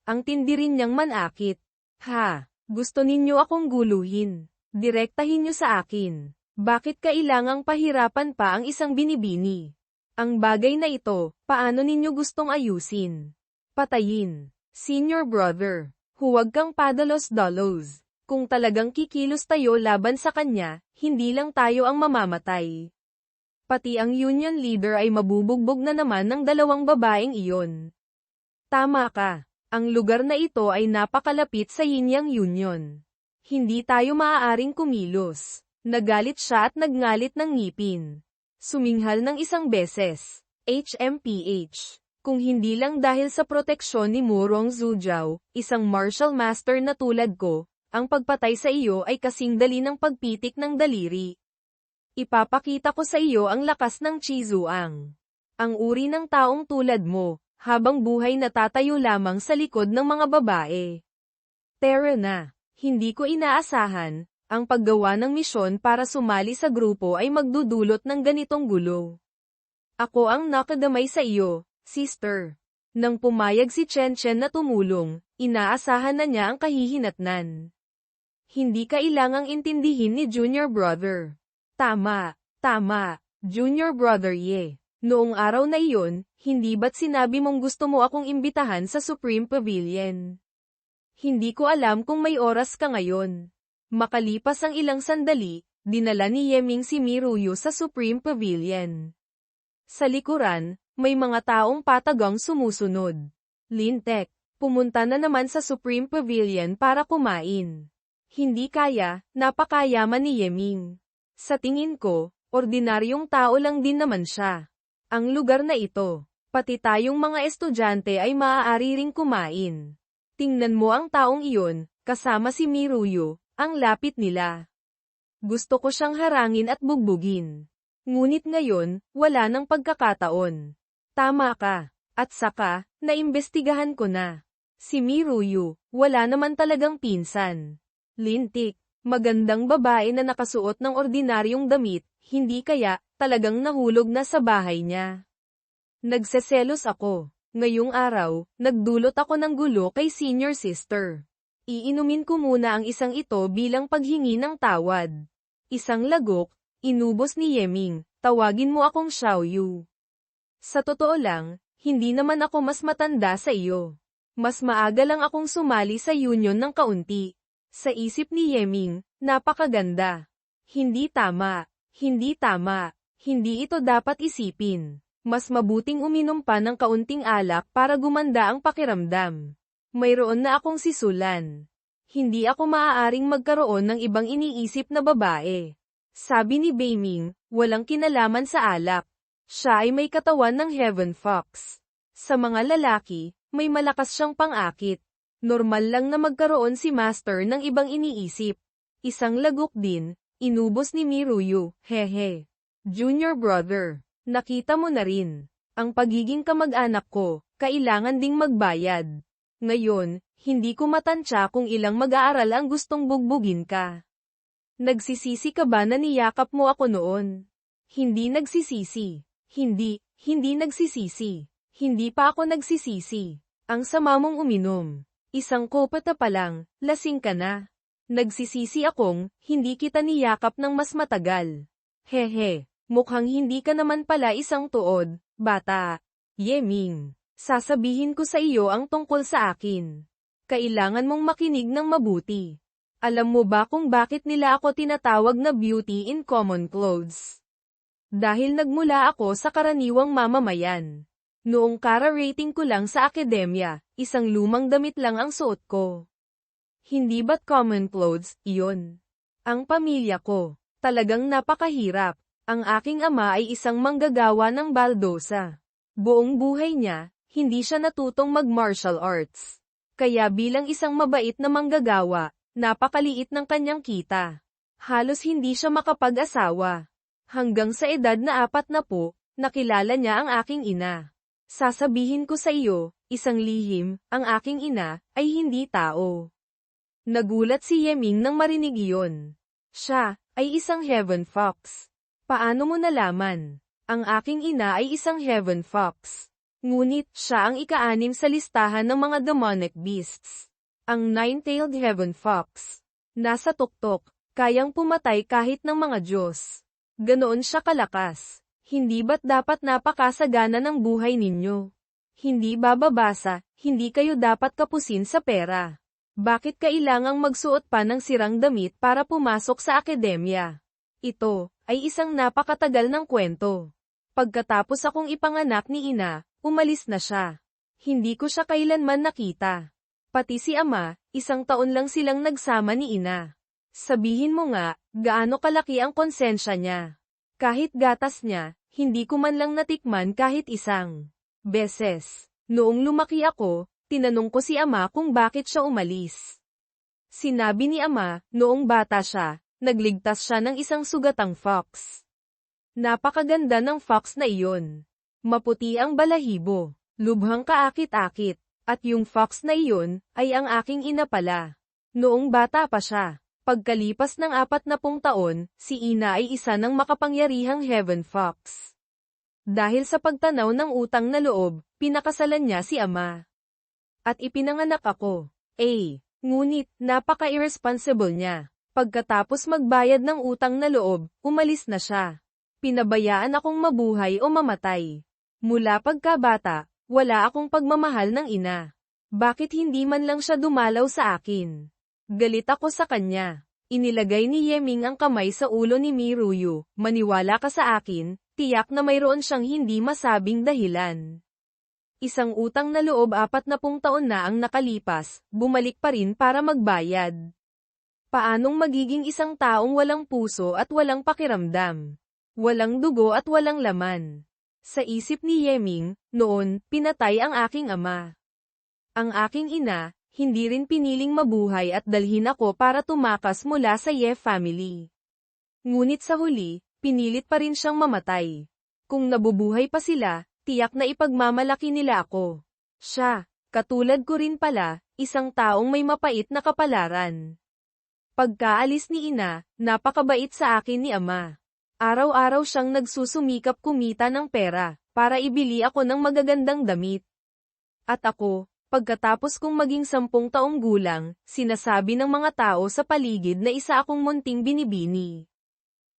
ang tindi rin niyang manakit. Ha? Gusto ninyo akong guluhin? Direktahin niyo sa akin. Bakit kailangang pahirapan pa ang isang binibini? Ang bagay na ito, paano ninyo gustong ayusin? Patayin. Senior brother. Huwag kang padalos-dalos. Kung talagang kikilos tayo laban sa kanya, hindi lang tayo ang mamamatay. Pati ang union leader ay mabubugbog na naman ng dalawang babaeng iyon. Tama ka. Ang lugar na ito ay napakalapit sa Yin-Yang Union. Hindi tayo maaaring kumilos. Nagalit siya at nagngalit ng ngipin. Suminghal ng isang beses. HMPH. Kung hindi lang dahil sa proteksyon ni Morong Zhujiao, isang martial master na tulad ko, ang pagpatay sa iyo ay kasing dali ng pagpitik ng daliri. Ipapakita ko sa iyo ang lakas ng Chizuang. Ang uri ng taong tulad mo, habang buhay natatayo lamang sa likod ng mga babae. Tara na. Hindi ko inaasahan, ang paggawa ng misyon para sumali sa grupo ay magdudulot ng ganitong gulo. Ako ang nakadamay sa iyo, sister. Nang pumayag si Chen na tumulong, inaasahan na niya ang kahihinatnan. Hindi kailangang intindihin ni Junior Brother. Tama, Junior Brother Ye. Noong araw na iyon, hindi ba't sinabi mong gusto mo akong imbitahan sa Supreme Pavilion? Hindi ko alam kung may oras ka ngayon. Makalipas ang ilang sandali, dinala ni Yeming si Miruyu sa Supreme Pavilion. Sa likuran, may mga taong patagang sumusunod. Lintek, pumunta na naman sa Supreme Pavilion para kumain. Hindi kaya, napakayaman ni Yeming. Sa tingin ko, ordinaryong tao lang din naman siya. Ang lugar na ito, pati tayong mga estudyante ay maaari ring kumain. Tingnan mo ang taong iyon, kasama si Miruyu, ang lapit nila. Gusto ko siyang harangin at bugbugin. Ngunit ngayon, wala nang pagkakataon. Tama ka. At saka, naimbestigahan ko na. Si Miruyu, wala naman talagang pinsan. Lintik, magandang babae na nakasuot ng ordinaryong damit, hindi kaya, talagang nahulog na sa bahay niya. Nagseselos ako. Ngayong araw, nagdulot ako ng gulo kay senior sister. Iinumin ko muna ang isang ito bilang paghingi ng tawad. Isang lagok, inubos ni Yeming, tawagin mo akong Xiaoyu. Sa totoo lang, hindi naman ako mas matanda sa iyo. Mas maaga lang akong sumali sa union ng kaunti. Sa isip ni Yeming, napakaganda. Hindi tama, hindi ito dapat isipin. Mas mabuting uminom pa ng kaunting alak para gumanda ang pakiramdam. Mayroon na akong sisulan. Hindi ako maaaring magkaroon ng ibang iniisip na babae. Sabi ni Beiming, walang kinalaman sa alak. Siya ay may katawan ng Heaven Fox. Sa mga lalaki, may malakas siyang pang-akit. Normal lang na magkaroon si Master ng ibang iniisip. Isang lagok din, inubos ni Miruyu, hehe. Junior brother, nakita mo na rin. Ang pagiging kamag-anak ko, kailangan ding magbayad. Ngayon, hindi ko matansya kung ilang mag-aaral ang gustong bugbugin ka. Nagsisisi ka ba na niyakap mo ako noon? Hindi nagsisisi. Hindi nagsisisi. Hindi pa ako nagsisisi. Ang sama mong uminom. Isang kopeta pa lang, lasing ka na. Nagsisisi akong, hindi kita niyakap ng mas matagal. Hehe, mukhang hindi ka naman pala isang tuod, bata. Yeming, sasabihin ko sa iyo ang tungkol sa akin. Kailangan mong makinig ng mabuti. Alam mo ba kung bakit nila ako tinatawag na beauty in common clothes? Dahil nagmula ako sa karaniwang mamamayan. Noong kara-rating ko lang sa akademya, isang lumang damit lang ang suot ko. Hindi ba't common clothes, iyon? Ang pamilya ko, talagang napakahirap. Ang aking ama ay isang manggagawa ng baldosa. Buong buhay niya, hindi siya natutong mag-martial arts. Kaya bilang isang mabait na manggagawa, napakaliit ng kanyang kita. Halos hindi siya makapag-asawa. Hanggang sa edad na 40, nakilala niya ang aking ina. Sasabihin ko sa iyo, isang lihim, ang aking ina, ay hindi tao. Nagulat si Yeming nang marinig iyon. Siya, ay isang Heaven Fox. Paano mo nalaman? Ang aking ina ay isang Heaven Fox. Ngunit, siya ang ika-6 sa listahan ng mga demonic beasts. Ang nine-tailed Heaven Fox. Nasa tuktok, kayang pumatay kahit ng mga Diyos. Ganoon siya kalakas. Hindi ba't dapat napakasagana ng buhay ninyo? Hindi bababasa, hindi kayo dapat kapusin sa pera. Bakit kailangang magsuot pa ng sirang damit para pumasok sa akademya? Ito, ay isang napakatagal ng kwento. Pagkatapos akong ipanganak ni ina, umalis na siya. Hindi ko siya kailanman nakita. Pati si ama, 1 taon lang silang nagsama ni ina. Sabihin mo nga, gaano kalaki ang konsensya niya. Kahit gatas niya, hindi ko man lang natikman kahit isang beses. Noong lumaki ako, tinanong ko si ama kung bakit siya umalis. Sinabi ni ama, noong bata siya, nagligtas siya ng isang sugatang fox. Napakaganda ng fox na iyon. Maputi ang balahibo, lubhang kaakit-akit, at yung fox na iyon, ay ang aking ina pala. Noong bata pa siya. Pagkalipas ng 40 taon, si ina ay isa ng makapangyarihang Heaven Fox. Dahil sa pagtanaw ng utang na loob, pinakasalan niya si ama. At ipinanganak ako. Ngunit, napaka-irresponsible niya. Pagkatapos magbayad ng utang na loob, umalis na siya. Pinabayaan akong mabuhay o mamatay. Mula pagkabata, wala akong pagmamahal ng ina. Bakit hindi man lang siya dumalaw sa akin? Galit ako sa kanya. Inilagay ni Yeming ang kamay sa ulo ni Miruyu. Maniwala ka sa akin, tiyak na mayroon siyang hindi masabing dahilan. Isang utang na loob 40 taon na ang nakalipas, bumalik pa rin para magbayad. Paanong magiging isang taong walang puso at walang pakiramdam? Walang dugo at walang laman. Sa isip ni Yeming, noon, pinatay ang aking ama. Ang aking ina, hindi rin piniling mabuhay at dalhin ako para tumakas mula sa Ye family. Ngunit sa huli, pinilit pa rin siyang mamatay. Kung nabubuhay pa sila, tiyak na ipagmamalaki nila ako. Siya, katulad ko rin pala, isang taong may mapait na kapalaran. Pagkaalis ni ina, napakabait sa akin ni ama. Araw-araw siyang nagsusumikap kumita ng pera, para ibili ako ng magagandang damit. At ako, pagkatapos kong maging 10 taong gulang, sinasabi ng mga tao sa paligid na isa akong munting binibini.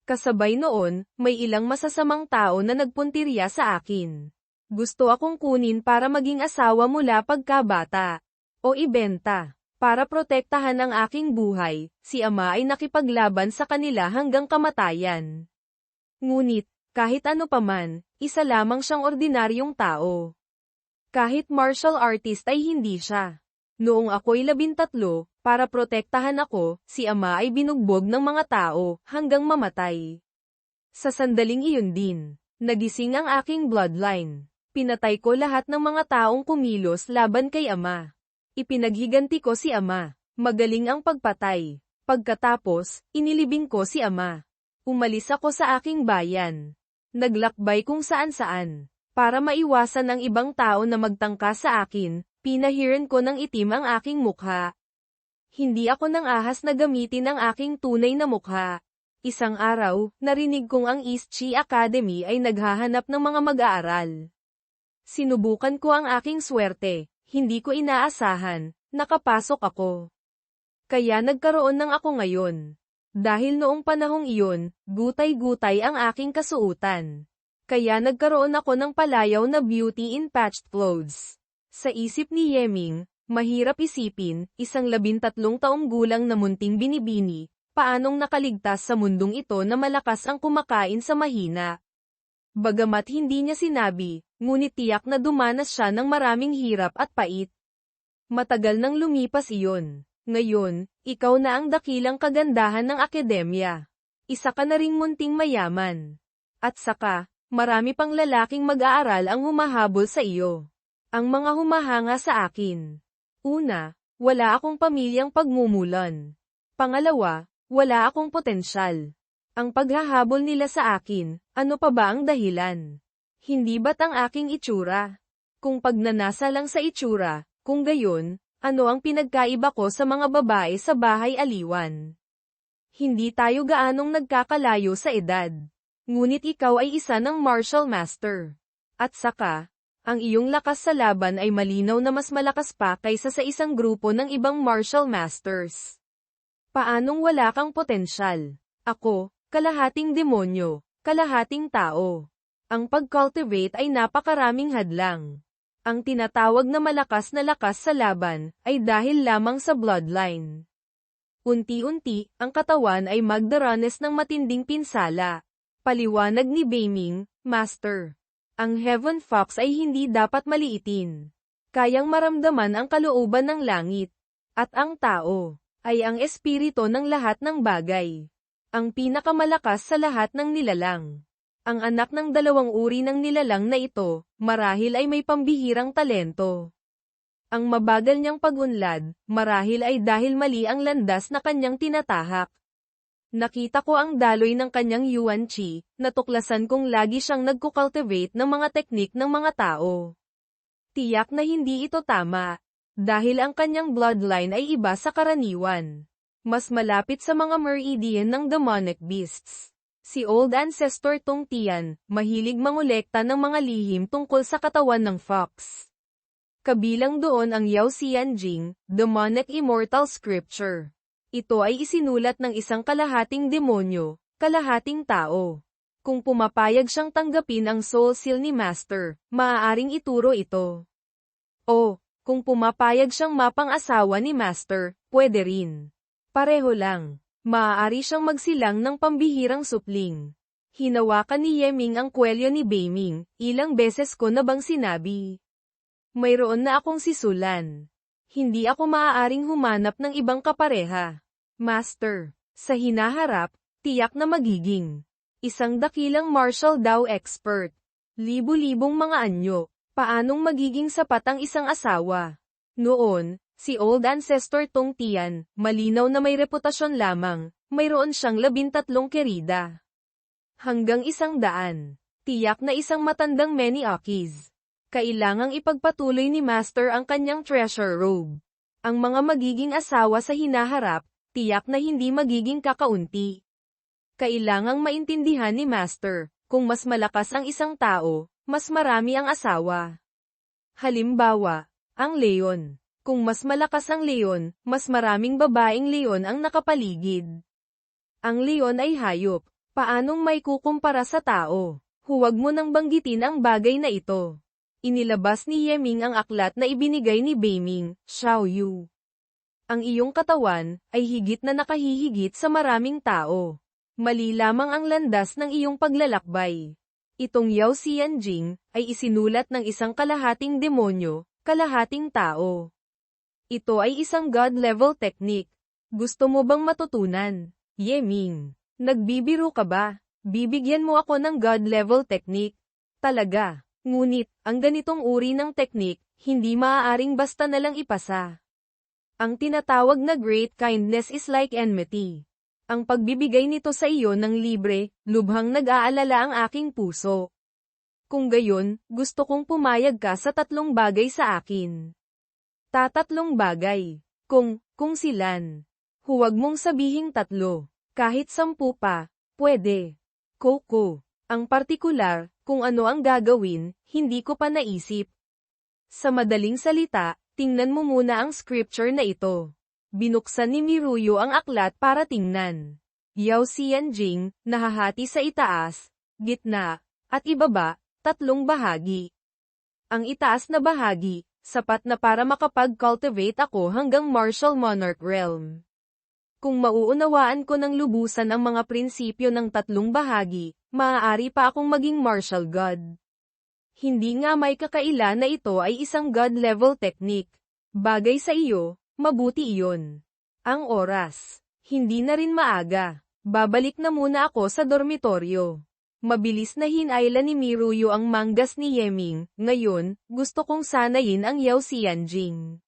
Kasabay noon, may ilang masasamang tao na nagpuntirya sa akin. Gusto akong kunin para maging asawa mula pagkabata. O ibenta. Para protektahan ang aking buhay, si ama ay nakipaglaban sa kanila hanggang kamatayan. Ngunit, kahit ano paman, isa lamang siyang ordinaryong tao. Kahit martial artist ay hindi siya. Noong ako'y 13, para protektahan ako, si ama ay binugbog ng mga tao, hanggang mamatay. Sa sandaling iyon din, nagising ang aking bloodline. Pinatay ko lahat ng mga taong kumilos laban kay ama. Ipinaghiganti ko si ama. Magaling ang pagpatay. Pagkatapos, inilibing ko si ama. Umalis ako sa aking bayan. Naglakbay kung saan-saan. Para maiwasan ang ibang tao na magtangka sa akin, pinahiran ko ng itim ang aking mukha. Hindi ako nang ahas na gamitin ang aking tunay na mukha. Isang araw, narinig kong ang East Chi Academy ay naghahanap ng mga mag-aaral. Sinubukan ko ang aking swerte, hindi ko inaasahan, nakapasok ako. Kaya nagkaroon ng ako ngayon. Dahil noong panahong iyon, gutay-gutay ang aking kasuutan. Kaya nagkaroon ako ng palayaw na beauty in patched clothes. Sa isip ni Yeming, mahirap isipin, isang 13 taong gulang na munting binibini, paanong nakaligtas sa mundong ito na malakas ang kumakain sa mahina. Bagamat hindi niya sinabi, ngunit tiyak na dumanas siya ng maraming hirap at pait. Matagal nang lumipas iyon. Ngayon, ikaw na ang dakilang kagandahan ng akademya. Isa ka na ring munting mayaman. At saka, marami pang lalaking mag-aaral ang humahabol sa iyo. Ang mga humahanga sa akin. Una, wala akong pamilyang pagmumulan. Pangalawa, wala akong potensyal. Ang paghahabol nila sa akin, ano pa ba ang dahilan? Hindi ba't ang aking itsura? Kung pagnanasa lang sa itsura, kung gayon, ano ang pinagkaiba ko sa mga babae sa bahay aliwan? Hindi tayo gaanong nagkakalayo sa edad. Ngunit ikaw ay isa ng martial master. At saka, ang iyong lakas sa laban ay malinaw na mas malakas pa kaysa sa isang grupo ng ibang martial masters. Paanong wala kang potensyal? Ako, kalahating demonyo, kalahating tao. Ang pag-cultivate ay napakaraming hadlang. Ang tinatawag na lakas sa laban, ay dahil lamang sa bloodline. Unti-unti, ang katawan ay magdaranas ng matinding pinsala. Paliwanag ni Beiming, Master. Ang Heaven Fox ay hindi dapat maliitin. Kayang maramdaman ang kalooban ng langit. At ang tao, ay ang espiritu ng lahat ng bagay. Ang pinakamalakas sa lahat ng nilalang. Ang anak ng dalawang uri ng nilalang na ito, marahil ay may pambihirang talento. Ang mabagal niyang pag-unlad, marahil ay dahil mali ang landas na kanyang tinatahak. Nakita ko ang daloy ng kanyang Yuan Chi, natuklasan kong lagi siyang nagkukultivate ng mga teknik ng mga tao. Tiyak na hindi ito tama, dahil ang kanyang bloodline ay iba sa karaniwan. Mas malapit sa mga meridian ng demonic beasts. Si Old Ancestor Tong Tian, mahilig mangolekta ng mga lihim tungkol sa katawan ng fox. Kabilang doon ang Yao Xian Jing, Demonic Immortal Scripture. Ito ay isinulat ng isang kalahating demonyo, kalahating tao. Kung pumapayag siyang tanggapin ang soul seal ni Master, maaaring ituro ito. O, kung pumapayag siyang mapang-asawa ni Master, pwede rin. Pareho lang. Maaari siyang magsilang ng pambihirang supling. Hinawakan ni Yeming ang kwelyo ni Beiming, ilang beses ko na bang sinabi. Mayroon na akong sisulan. Hindi ako maaaring humanap ng ibang kapareha. Master, sa hinaharap, tiyak na magiging isang dakilang martial Dao expert. Libu-libong mga anyo, paanong magiging sapat ang isang asawa? Noon, si Old Ancestor Tong Tian, malinaw na may reputasyon lamang, mayroon siyang 13 kerida. Hanggang 100. Tiyak na isang matandang Meniakis. Kailangang ipagpatuloy ni Master ang kanyang treasure robe. Ang mga magiging asawa sa hinaharap, tiyak na hindi magiging kakaunti. Kailangang maintindihan ni Master, kung mas malakas ang isang tao, mas marami ang asawa. Halimbawa, ang leon. Kung mas malakas ang leon, mas maraming babaeng leon ang nakapaligid. Ang leon ay hayop. Paanong may kukumpara sa tao? Huwag mo nang banggitin ang bagay na ito. Inilabas ni Yeming ang aklat na ibinigay ni Beiming, Xiaoyu. Ang iyong katawan ay higit na nakahihigit sa maraming tao. Mali lamang ang landas ng iyong paglalakbay. Itong Yao Xianjing ay isinulat ng isang kalahating demonyo, kalahating tao. Ito ay isang God-level technique. Gusto mo bang matutunan? Yeming. Nagbibiro ka ba? Bibigyan mo ako ng God-level technique? Talaga. Ngunit, ang ganitong uri ng technique, hindi maaaring basta nalang ipasa. Ang tinatawag na great kindness is like enmity. Ang pagbibigay nito sa iyo ng libre, lubhang nag-aalala ang aking puso. Kung gayon, gusto kong pumayag ka sa 3 bagay sa akin. 3 bagay. Kung silan. Huwag mong sabihing 3. Kahit 10 pa, pwede. Coco. Ang partikular, kung ano ang gagawin, hindi ko pa naisip. Sa madaling salita, tingnan mo muna ang scripture na ito. Binuksan ni Miruyo ang aklat para tingnan. Yao Xianjing, nahahati sa itaas, gitna, at ibaba, 3 bahagi. Ang itaas na bahagi, sapat na para makapag-cultivate ako hanggang martial monarch realm. Kung mauunawaan ko ng lubusan ang mga prinsipyo ng 3 bahagi, maaari pa akong maging martial god. Hindi nga may kakaila na ito ay isang god-level technique. Bagay sa iyo, mabuti iyon. Ang oras. Hindi na rin maaga. Babalik na muna ako sa dormitoryo. Mabilis na hinayla ni Miruyo ang manggas ni Yeming. Ngayon, gusto kong sanayin ang Yao Xianjing.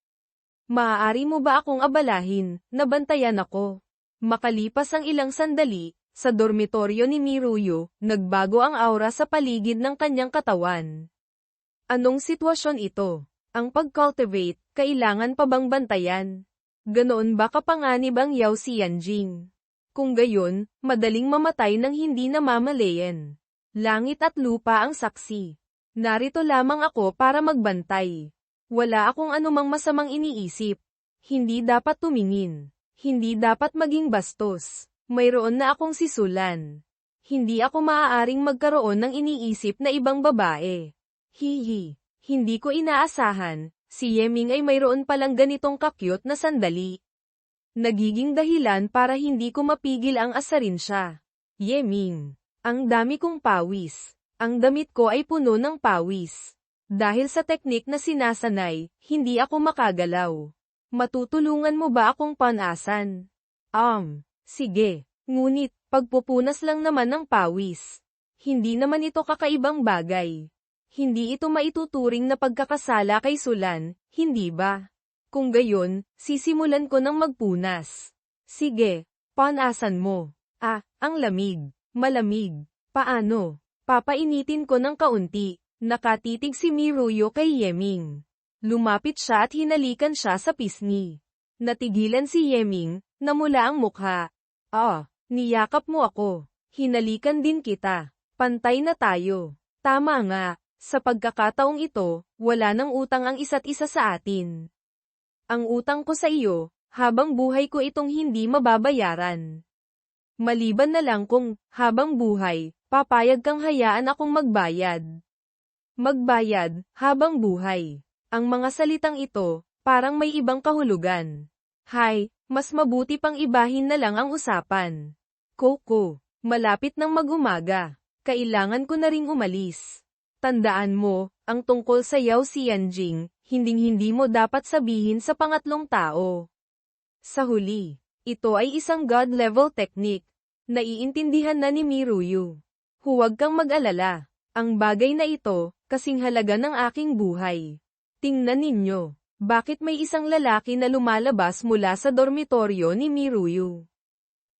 Maaari mo ba akong abalahin? Nabantayan ako. Makalipas ang ilang sandali, sa dormitoryo ni Miruyo, nagbago ang aura sa paligid ng kanyang katawan. Anong sitwasyon ito? Ang pag-cultivate, kailangan pa bang bantayan? Ganoon ba kapanganib ang Yao Xianjing? Kung gayon, madaling mamatay ng hindi namamalayan. Langit at lupa ang saksi. Narito lamang ako para magbantay. Wala akong anumang masamang iniisip. Hindi dapat tumingin. Hindi dapat maging bastos. Mayroon na akong sisulan. Hindi ako maaaring magkaroon ng iniisip na ibang babae. Hihi. Hindi ko inaasahan, si Yeming ay mayroon palang ganitong kakyut na sandali. Nagiging dahilan para hindi ko mapigil ang asarin siya. Yeming. Ang dami kong pawis. Ang damit ko ay puno ng pawis. Dahil sa teknik na sinasanay, hindi ako makagalaw. Matutulungan mo ba akong panasan? Sige. Ngunit, pagpupunas lang naman ng pawis. Hindi naman ito kakaibang bagay. Hindi ito maituturing na pagkakasala kay Sulan, hindi ba? Kung gayon, sisimulan ko ng magpunas. Sige, panasan mo. Ang lamig. Malamig. Paano? Papainitin ko ng kaunti. Nakatitig si Miruyo kay Yeming. Lumapit siya at hinalikan siya sa pisngi. Natigilan si Yeming, namula ang mukha. Niyakap mo ako. Hinalikan din kita. Pantay na tayo. Tama nga, sa pagkakataong ito, wala nang utang ang isa't isa sa atin. Ang utang ko sa iyo, habang buhay ko itong hindi mababayaran. Maliban na lang kung, habang buhay, papayag kang hayaan akong magbayad. Magbayad, habang buhay. Ang mga salitang ito, parang may ibang kahulugan. Mas mabuti pang ibahin na lang ang usapan. Coco, malapit nang mag-umaga. Kailangan ko na ring umalis. Tandaan mo, ang tungkol sa Yao Xianjing, hinding-hindi mo dapat sabihin sa pangatlong tao. Sa huli, ito ay isang God-level technique. Naiintindihan na ni Miruyo. Huwag kang mag-alala. Ang bagay na ito, kasing halaga ng aking buhay. Tingnan ninyo, bakit may isang lalaki na lumalabas mula sa dormitoryo ni Miruyo?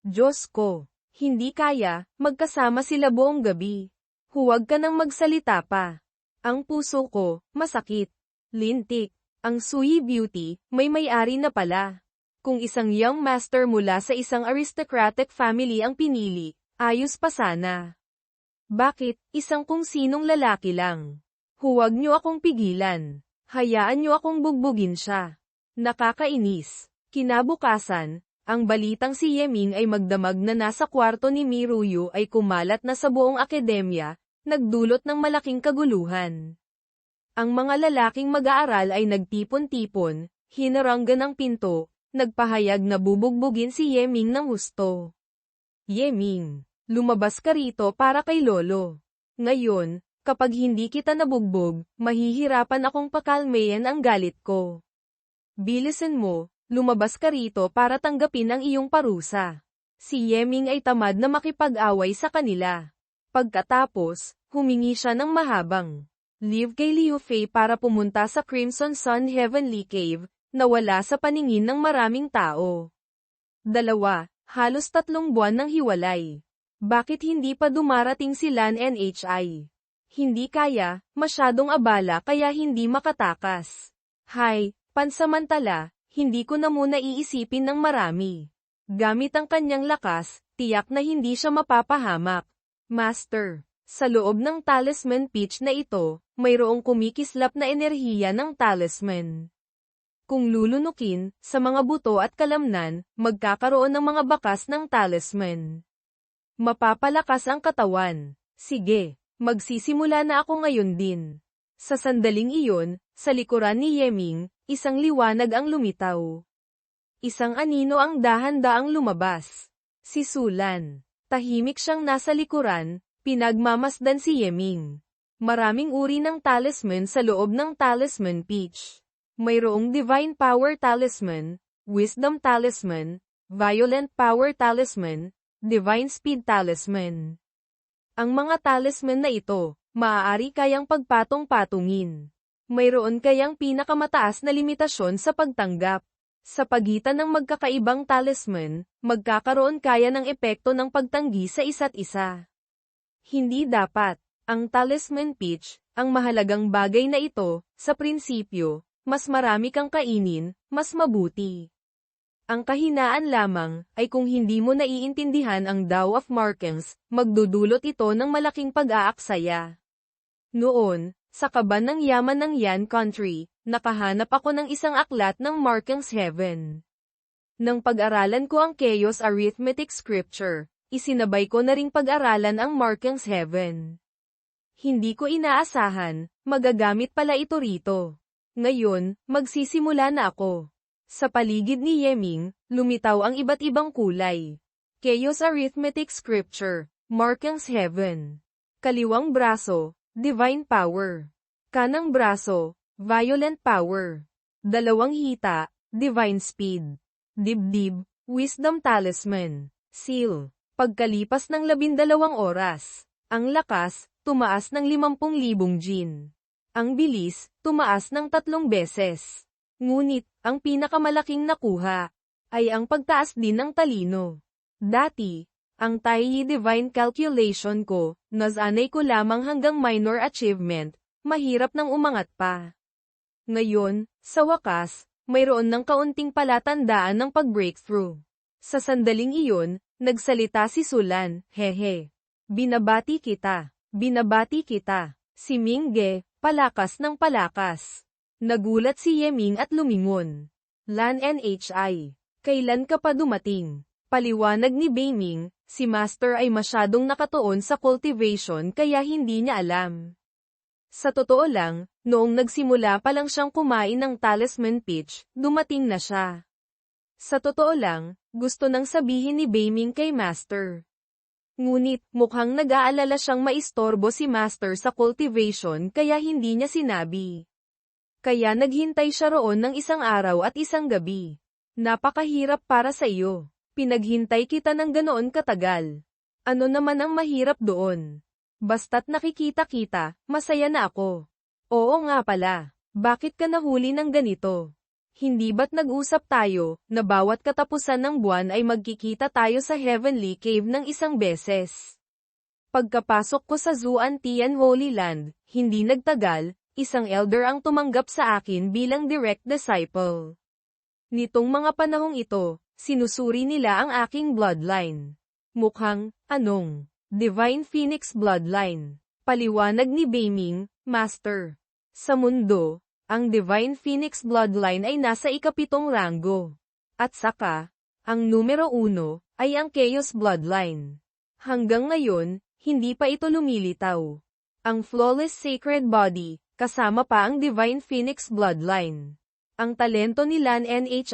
Diyos ko, hindi kaya, magkasama sila buong gabi. Huwag ka nang magsalita pa. Ang puso ko, masakit. Lintik. Ang Sui Beauty, may-ari na pala. Kung isang young master mula sa isang aristocratic family ang pinili, ayos pa sana. Bakit, isang kung sinong lalaki lang? Huwag niyo akong pigilan. Hayaan niyo akong bugbugin siya. Nakakainis. Kinabukasan, ang balitang si Yeming ay magdamag na nasa kwarto ni Miruyo ay kumalat na sa buong akademya, nagdulot ng malaking kaguluhan. Ang mga lalaking mag-aaral ay nagtipon-tipon, hinaranggan ang pinto, nagpahayag na bubugbugin si Yeming ng husto. Yeming, lumabas ka rito para kay Lolo. Ngayon, kapag hindi kita nabugbog, mahihirapan akong pakalmayan ang galit ko. Bilisan mo, lumabas ka rito para tanggapin ang iyong parusa. Si Yeming ay tamad na makipag-away sa kanila. Pagkatapos, humingi siya ng mahabang leave kay Liu Fei para pumunta sa Crimson Sun Heavenly Cave, na wala sa paningin ng maraming tao. Dalawa, halos 3 buwan ng hiwalay. Bakit hindi pa dumarating si Lan Nhi? Hindi kaya, masyadong abala kaya hindi makatakas. Hay, pansamantala, hindi ko na muna iisipin ng marami. Gamit ang kanyang lakas, tiyak na hindi siya mapapahamak. Master, sa loob ng talisman pitch na ito, mayroong kumikislap na enerhiya ng talisman. Kung lulunukin, sa mga buto at kalamnan, magkakaroon ng mga bakas ng talisman. Mapapalakas ang katawan. Sige, magsisimula na ako ngayon din. Sa sandaling iyon, sa likuran ni Yeming, isang liwanag ang lumitaw. Isang anino ang dahan-daang lumabas. Si Sulan. Tahimik siyang nasa likuran, pinagmamasdan si Yeming. Maraming uri ng talisman sa loob ng talisman pitch. Mayroong Divine Power Talisman, Wisdom Talisman, Violent Power Talisman, Divine Speed Talisman. Ang mga talisman na ito, maaari kayang pagpatong-patungin. Mayroon kayang pinakamataas na limitasyon sa pagtanggap. Sa pagitan ng magkakaibang talisman, magkakaroon kaya ng epekto ng pagtanggi sa isa't isa. Hindi dapat. Ang talisman pitch, ang mahalagang bagay na ito, sa prinsipyo, mas marami kang kainin, mas mabuti. Ang kahinaan lamang, ay kung hindi mo naiintindihan ang Tao of Markings, magdudulot ito ng malaking pag-aaksaya. Noon, sa kaban ng yaman ng Yan Country, nakahanap ako ng isang aklat ng Markings Heaven. Nang pag-aralan ko ang Chaos Arithmetic Scripture, isinabay ko na ring pag-aralan ang Markings Heaven. Hindi ko inaasahan, magagamit pala ito rito. Ngayon, magsisimula na ako. Sa paligid ni Yeming, lumitaw ang iba't ibang kulay. Chaos Arithmetic Scripture, Markings Heaven. Kaliwang braso, Divine Power. Kanang braso, Violent Power. Dalawang hita, Divine Speed. Dibdib, Wisdom Talisman. Seal. Pagkalipas ng 12 oras, ang lakas, tumaas ng 50,000 jin. Ang bilis, tumaas ng 3 beses. Ngunit, ang pinakamalaking nakuha, ay ang pagtaas din ng talino. Dati, ang Taiyi Divine Calculation ko, nasanay ko lamang hanggang minor achievement, mahirap nang umangat pa. Ngayon, sa wakas, mayroon ng kaunting palatandaan ng pag-breakthrough. Sa sandaling iyon, nagsalita si Sulan, hehe. Binabati kita. Binabati kita. Si Mingge, palakas ng palakas. Nagulat si Yeming at lumingon. Lan Nhi. Kailan ka pa dumating? Paliwanag ni Beiming, si Master ay masyadong nakatuon sa cultivation kaya hindi niya alam. Sa totoo lang, noong nagsimula pa lang siyang kumain ng talisman pitch, dumating na siya. Sa totoo lang, gusto nang sabihin ni Beiming kay Master. Ngunit, mukhang nag-aalala siyang maistorbo si Master sa cultivation kaya hindi niya sinabi. Kaya naghintay siya roon ng 1 araw at 1 gabi. Napakahirap para sa iyo. Pinaghintay kita ng ganoon katagal. Ano naman ang mahirap doon? Basta't nakikita kita, masaya na ako. Oo nga pala. Bakit ka nahuli ng ganito? Hindi ba't nag-usap tayo, na bawat katapusan ng buwan ay magkikita tayo sa Heavenly Cave ng 1 beses? Pagkapasok ko sa Zuantian Holy Land, hindi nagtagal, isang elder ang tumanggap sa akin bilang direct disciple. Nitong mga panahong ito, sinusuri nila ang aking bloodline. Mukhang, anong, Divine Phoenix Bloodline. Paliwanag ni Beiming, Master. Sa mundo, ang Divine Phoenix Bloodline ay nasa 7th ranggo. At saka, ang numero 1, ay ang Chaos Bloodline. Hanggang ngayon, hindi pa ito lumilitaw. Ang Flawless Sacred Body, kasama pa ang Divine Phoenix Bloodline. Ang talento ni Lan Nhi,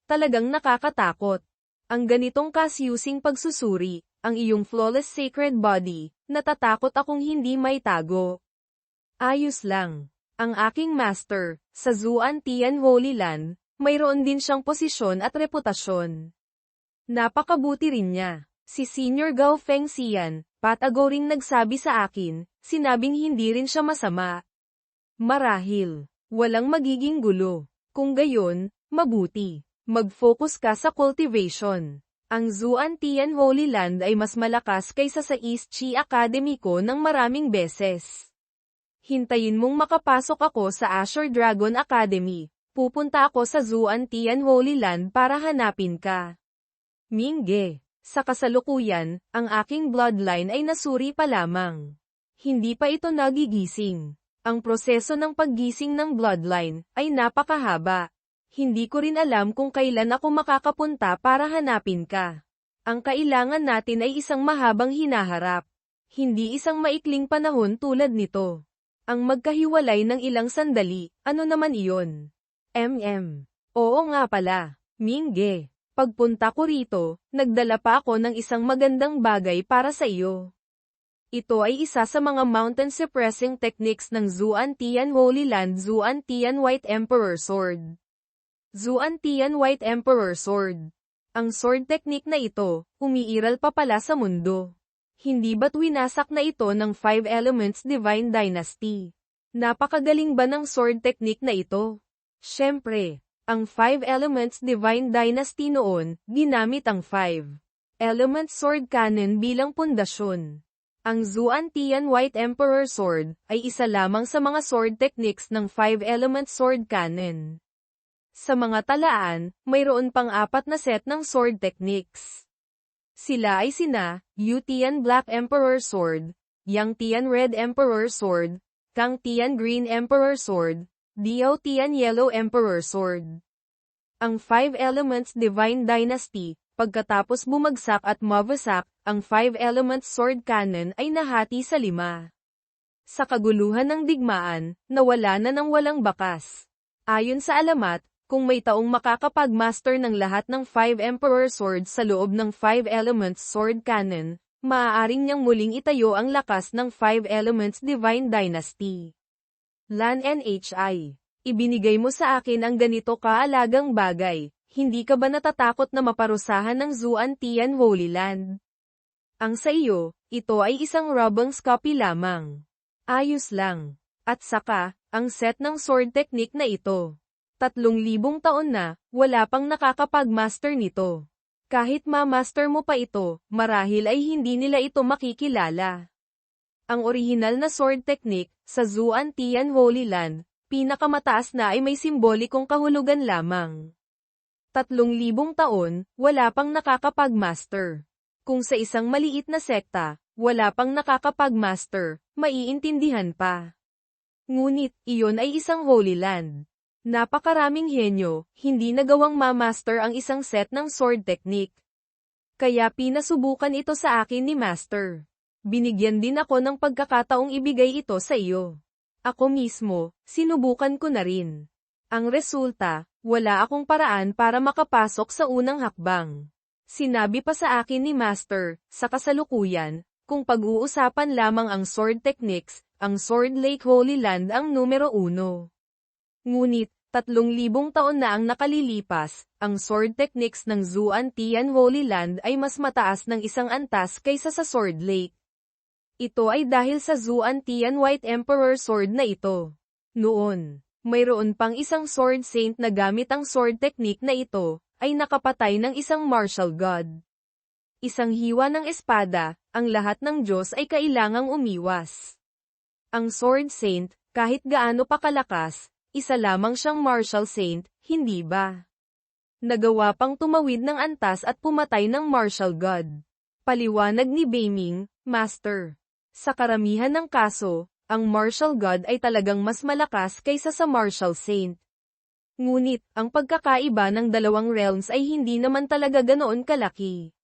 talagang nakakatakot. Ang ganitong kasyusing pagsusuri, ang iyong Flawless Sacred Body, natatakot akong hindi may tago. Ayos lang. Ang aking master, sa Zuantian Holy Land, mayroon din siyang posisyon at reputasyon. Napakabuti rin niya. Si Senior Gao Fengxian, patago ring nagsabi sa akin, sinabing hindi rin siya masama. Marahil, walang magiging gulo. Kung gayon, mabuti. Mag-focus ka sa cultivation. Ang Zuantian Holy Land ay mas malakas kaysa sa East Chi Academy ko ng maraming beses. Hintayin mong makapasok ako sa Azure Dragon Academy. Pupunta ako sa Zuantian Holy Land para hanapin ka. Mingge. Sa kasalukuyan, ang aking bloodline ay nasuri pa lamang. Hindi pa ito nagigising. Ang proseso ng paggising ng bloodline ay napakahaba. Hindi ko rin alam kung kailan ako makakapunta para hanapin ka. Ang kailangan natin ay isang mahabang hinaharap. Hindi isang maikling panahon tulad nito. Ang magkahiwalay ng ilang sandali, ano naman iyon? Oo nga pala, Mingge. Pagpunta ko rito, nagdala pa ako ng isang magandang bagay para sa iyo. Ito ay isa sa mga mountain suppressing techniques ng Zuantian Holy Land Zuantian White Emperor Sword. Zuantian White Emperor Sword. Ang sword technique na ito, umiiral pa pala sa mundo. Hindi ba't winasak na ito ng 5 Elements Divine Dynasty? Napakagaling ba ng sword technique na ito? Siyempre. Ang 5 Elements Divine Dynasty noon, ginamit ang 5 Elements Sword Cannon bilang pundasyon. Ang Zuantian White Emperor Sword ay isa lamang sa mga sword techniques ng 5 Elements Sword Cannon. Sa mga talaan, mayroon pang 4 na set ng sword techniques. Sila ay sina, Yu Tian Black Emperor Sword, Yang Tian Red Emperor Sword, Kang Tian Green Emperor Sword, Diao Tian Yellow Emperor Sword. Ang 5 Elements Divine Dynasty, pagkatapos bumagsak at mawasak, ang 5 Elements Sword Cannon ay nahati sa 5. Sa kaguluhan ng digmaan, nawala na ng walang bakas. Ayon sa alamat, kung may taong makakapag-master ng lahat ng 5 Emperor Swords sa loob ng 5 Elements Sword Cannon, maaaring niyang muling itayo ang lakas ng 5 Elements Divine Dynasty. Lan Nhi. Ibinigay mo sa akin ang ganito kaalagang bagay, hindi ka ba natatakot na maparusahan ng Zuantian Holy Land? Ang sa iyo, ito ay isang Robung's copy lamang. Ayos lang. At saka, ang set ng sword technique na ito. 3,000 taon na, wala pang nakakapag-master nito. Kahit ma-master mo pa ito, marahil ay hindi nila ito makikilala. Ang orihinal na sword technique, sa Zuantian Holy Land, pinakamataas na ay may simbolikong kahulugan lamang. 3,000 taon, wala pang nakakapag-master. Kung sa isang maliit na sekta, wala pang nakakapag-master, maiintindihan pa. Ngunit, iyon ay isang Holy Land. Napakaraming henyo, hindi nagawang ma-master ang isang set ng sword technique. Kaya pinasubukan ito sa akin ni Master. Binigyan din ako ng pagkakataong ibigay ito sa iyo. Ako mismo, sinubukan ko na rin. Ang resulta, wala akong paraan para makapasok sa unang hakbang. Sinabi pa sa akin ni Master, sa kasalukuyan, kung pag-uusapan lamang ang sword techniques, ang Sword Lake Holy Land ang numero 1. Ngunit, 3,000 taon na ang nakalilipas, ang sword techniques ng Zuantian Holy Land ay mas mataas ng isang antas kaysa sa Sword Lake. Ito ay dahil sa Zuantian White Emperor Sword na ito. Noon, mayroon pang isang Sword Saint na gamit ang sword technique na ito, ay nakapatay ng isang martial god. Isang hiwa ng espada, ang lahat ng Diyos ay kailangang umiwas. Ang Sword Saint, kahit gaano pa kalakas, isa lamang siyang martial saint, hindi ba? Nagawa pang tumawid ng antas at pumatay ng martial god. Paliwanag ni Beiming, Master. Sa karamihan ng kaso, ang martial god ay talagang mas malakas kaysa sa martial saint. Ngunit, ang pagkakaiba ng dalawang realms ay hindi naman talaga ganoon kalaki.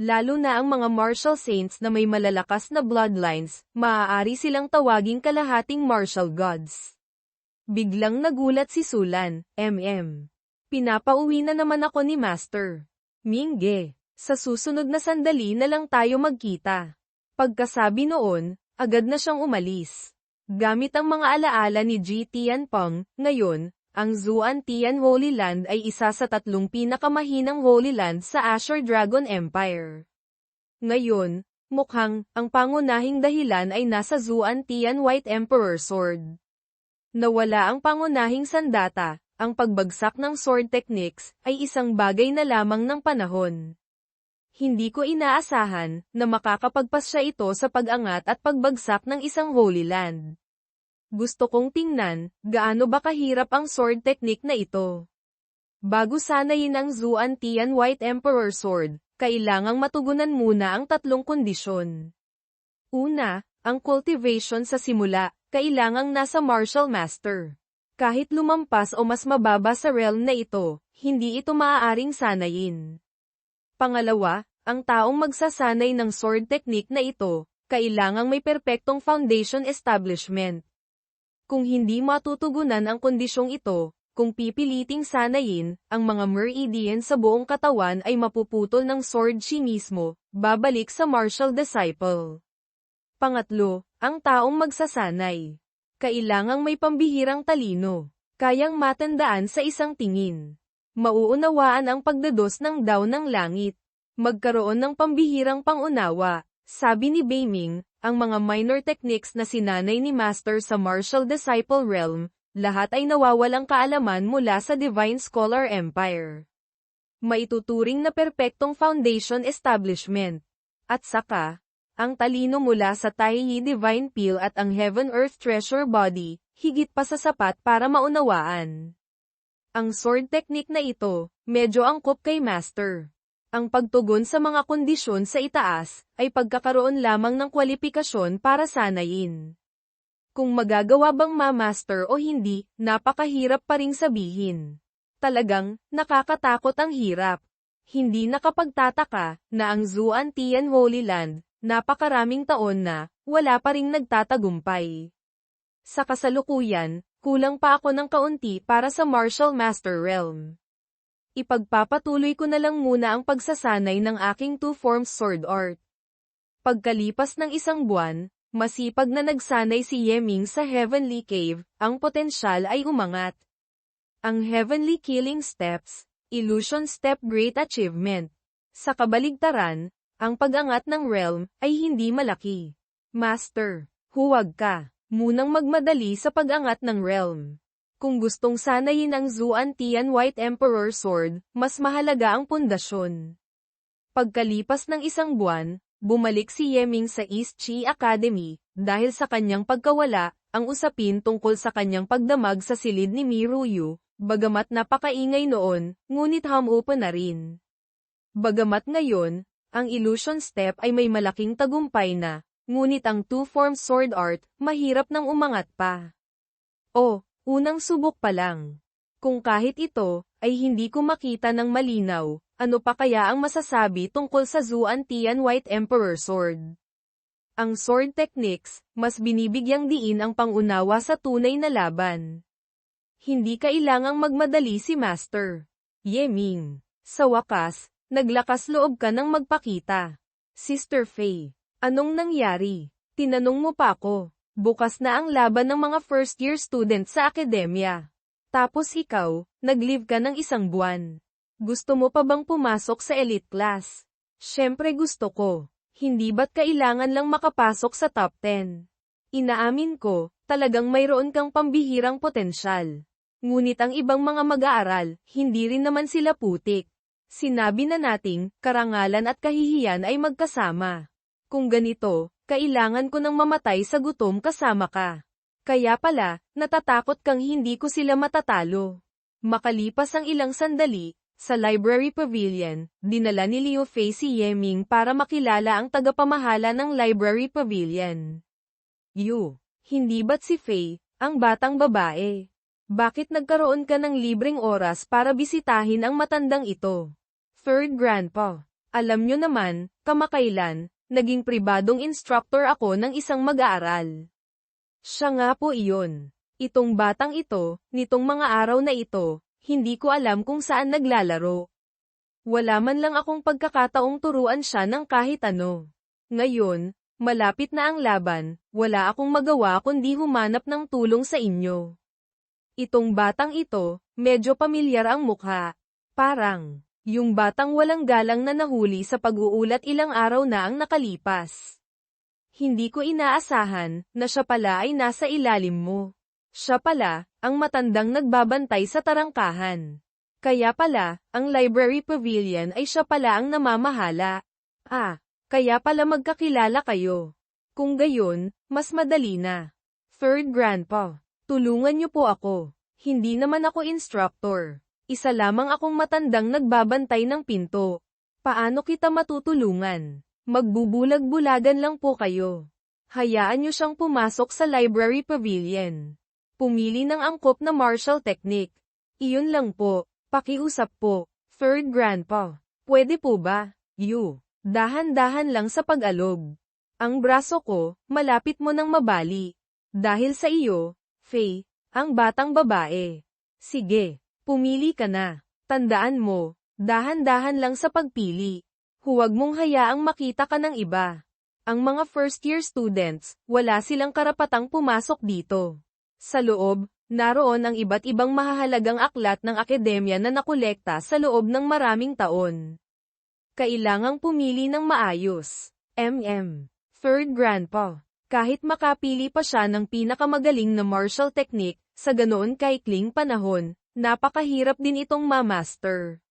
Lalo na ang mga martial saints na may malalakas na bloodlines, maaari silang tawaging kalahating martial gods. Biglang nagulat si Sulan, Pinapauwi na naman ako ni Master. Mingge, sa susunod na sandali na lang tayo magkita. Pagkasabi noon, agad na siyang umalis. Gamit ang mga alaala ni G. Tianpeng, ngayon, ang Zuan-Tian Holy Land ay isa sa 3 pinakamahinang Holy Land sa Azure Dragon Empire. Ngayon, mukhang, ang pangunahing dahilan ay nasa Zuan-Tian White Emperor Sword. Nawala ang pangunahing sandata, ang pagbagsak ng sword techniques, ay isang bagay na lamang ng panahon. Hindi ko inaasahan, na makakapagpasya ito sa pag-angat at pagbagsak ng isang Holy Land. Gusto kong tingnan, gaano ba kahirap ang sword technique na ito. Bago sanayin ang Zuan-Tian White Emperor Sword, kailangang matugunan muna ang 3 kondisyon. Una, ang cultivation sa simula, kailangang nasa Martial Master. Kahit lumampas o mas mababa sa realm na ito, hindi ito maaaring sanayin. Pangalawa, ang taong magsasanay ng sword technique na ito, kailangang may perpektong foundation establishment. Kung hindi matutugunan ang kondisyong ito, kung pipiliting sanayin, ang mga meridian sa buong katawan ay mapuputol ng sword chi mismo, babalik sa martial disciple. Pangatlo, ang taong magsasanay. Kailangang may pambihirang talino, kayang matandaan sa isang tingin. Mauunawaan ang pagdados ng daw ng langit. Magkaroon ng pambihirang pangunawa, sabi ni Beiming. Ang mga minor techniques na sinanay ni Master sa Martial Disciple Realm, lahat ay nawawalang kaalaman mula sa Divine Scholar Empire. Maituturing na perpektong foundation establishment. At saka, ang talino mula sa Taiyi Divine Peel at ang Heaven-Earth Treasure Body, higit pa sa sapat para maunawaan. Ang sword technique na ito, medyo angkop kay Master. Ang pagtugon sa mga kondisyon sa itaas, ay pagkakaroon lamang ng kwalipikasyon para sanayin. Kung magagawa bang ma-master o hindi, napakahirap pa ring sabihin. Talagang, nakakatakot ang hirap. Hindi nakapagtataka, na ang Zuan-Tian Holy Land, napakaraming taon na, wala pa ring nagtatagumpay. Sa kasalukuyan, kulang pa ako ng kaunti para sa Martial Master Realm. Ipagpapatuloy ko na lang muna ang pagsasanay ng aking 2 forms sword art. Pagkalipas ng 1 buwan, masipag na nagsanay si Yeming sa Heavenly Cave, ang potensyal ay umangat. Ang Heavenly Killing Steps, Illusion Step Great Achievement. Sa kabaligtaran, ang pag-angat ng realm, ay hindi malaki. Master, huwag ka munang magmadali sa pag-angat ng realm. Kung gustong sanayin ang Zuan-Tian White Emperor Sword, mas mahalaga ang pundasyon. Pagkalipas ng 1 buwan, bumalik si Yeming sa East Chi Academy, dahil sa kanyang pagkawala, ang usapin tungkol sa kanyang pagdamag sa silid ni Miruyu, bagamat napakaingay noon, ngunit humupa na rin. Bagamat ngayon, ang Illusion Step ay may malaking tagumpay na, ngunit ang 2 forms sword art, mahirap nang umangat pa. Unang subok pa lang. Kung kahit ito, ay hindi ko makita ng malinaw, ano pa kaya ang masasabi tungkol sa Zuan-Tian White Emperor Sword? Ang sword techniques, mas binibigyang diin ang pangunawa sa tunay na laban. Hindi kailangang magmadali si Master Yeming. Sa wakas, naglakas loob ka ng magpakita. Sister Faye, anong nangyari? Tinanong mo pa ako. Bukas na ang laban ng mga first-year students sa akademya. Tapos ikaw, nag-leave ka ng 1 buwan. Gusto mo pa bang pumasok sa elite class? Syempre gusto ko. Hindi ba't kailangan lang makapasok sa top 10? Inaamin ko, talagang mayroon kang pambihirang potensyal. Ngunit ang ibang mga mag-aaral, hindi rin naman sila putik. Sinabi na nating, karangalan at kahihiyan ay magkasama. Kung ganito, kailangan ko nang mamatay sa gutom kasama ka. Kaya pala, natatakot kang hindi ko sila matatalo. Makalipas ang ilang sandali, sa Library Pavilion, dinala ni Liu Fei si Yeming para makilala ang tagapamahala ng Library Pavilion. Hindi ba't si Fei, ang batang babae? Bakit nagkaroon ka ng libreng oras para bisitahin ang matandang ito? Third Grandpa, alam nyo naman, kamakailan, naging pribadong instructor ako ng isang mag-aaral. Siya nga po iyon. Itong batang ito, nitong mga araw na ito, hindi ko alam kung saan naglalaro. Wala man lang akong pagkakataong turuan siya ng kahit ano. Ngayon, malapit na ang laban, wala akong magawa kundi humanap ng tulong sa inyo. Itong batang ito, medyo pamilyar ang mukha. Parang, yung batang walang galang na nahuli sa pag-uulat ilang araw na ang nakalipas. Hindi ko inaasahan, na siya pala ay nasa ilalim mo. Siya pala, ang matandang nagbabantay sa tarangkahan. Kaya pala, ang library pavilion ay siya pala ang namamahala. Kaya pala magkakilala kayo. Kung gayon, mas madali na. Third Grandpa, tulungan niyo po ako. Hindi naman ako instructor. Isa lamang akong matandang nagbabantay ng pinto. Paano kita matutulungan? Magbubulag-bulagan lang po kayo. Hayaan niyo siyang pumasok sa library pavilion. Pumili ng angkop na martial technique. Iyon lang po. Pakiusap po. Third Grandpa. Pwede po ba? Dahan-dahan lang sa pag-alog. Ang braso ko, malapit mo nang mabali. Dahil sa iyo, Faye, ang batang babae. Sige, pumili ka na. Tandaan mo, dahan-dahan lang sa pagpili. Huwag mong hayaang makita ka ng iba. Ang mga first-year students, wala silang karapatang pumasok dito. Sa loob, naroon ang iba't ibang mahahalagang aklat ng akademya na nakolekta sa loob ng maraming taon. Kailangang pumili ng maayos. Third Grandpa. Kahit makapili pa siya ng pinakamagaling na martial technique, sa ganoon kaikling panahon, napakahirap din itong ma-master.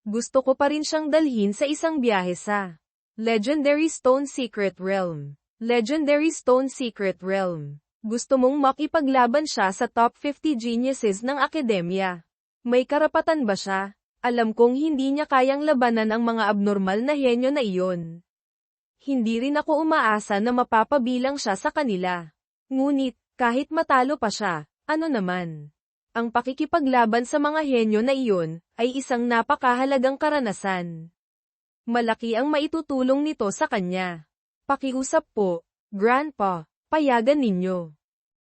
Gusto ko pa rin siyang dalhin sa isang biyahe sa Legendary Stone Secret Realm. Legendary Stone Secret Realm. Gusto mong makipaglaban siya sa top 50 geniuses ng akademya. May karapatan ba siya? Alam kong hindi niya kayang labanan ang mga abnormal na henyo na iyon. Hindi rin ako umaasa na mapapabilang siya sa kanila. Ngunit, kahit matalo pa siya, ano naman? Ang pakikipaglaban sa mga henyo na iyon, ay isang napakahalagang karanasan. Malaki ang maitutulong nito sa kanya. Pakiusap po, Grandpa, payagan ninyo.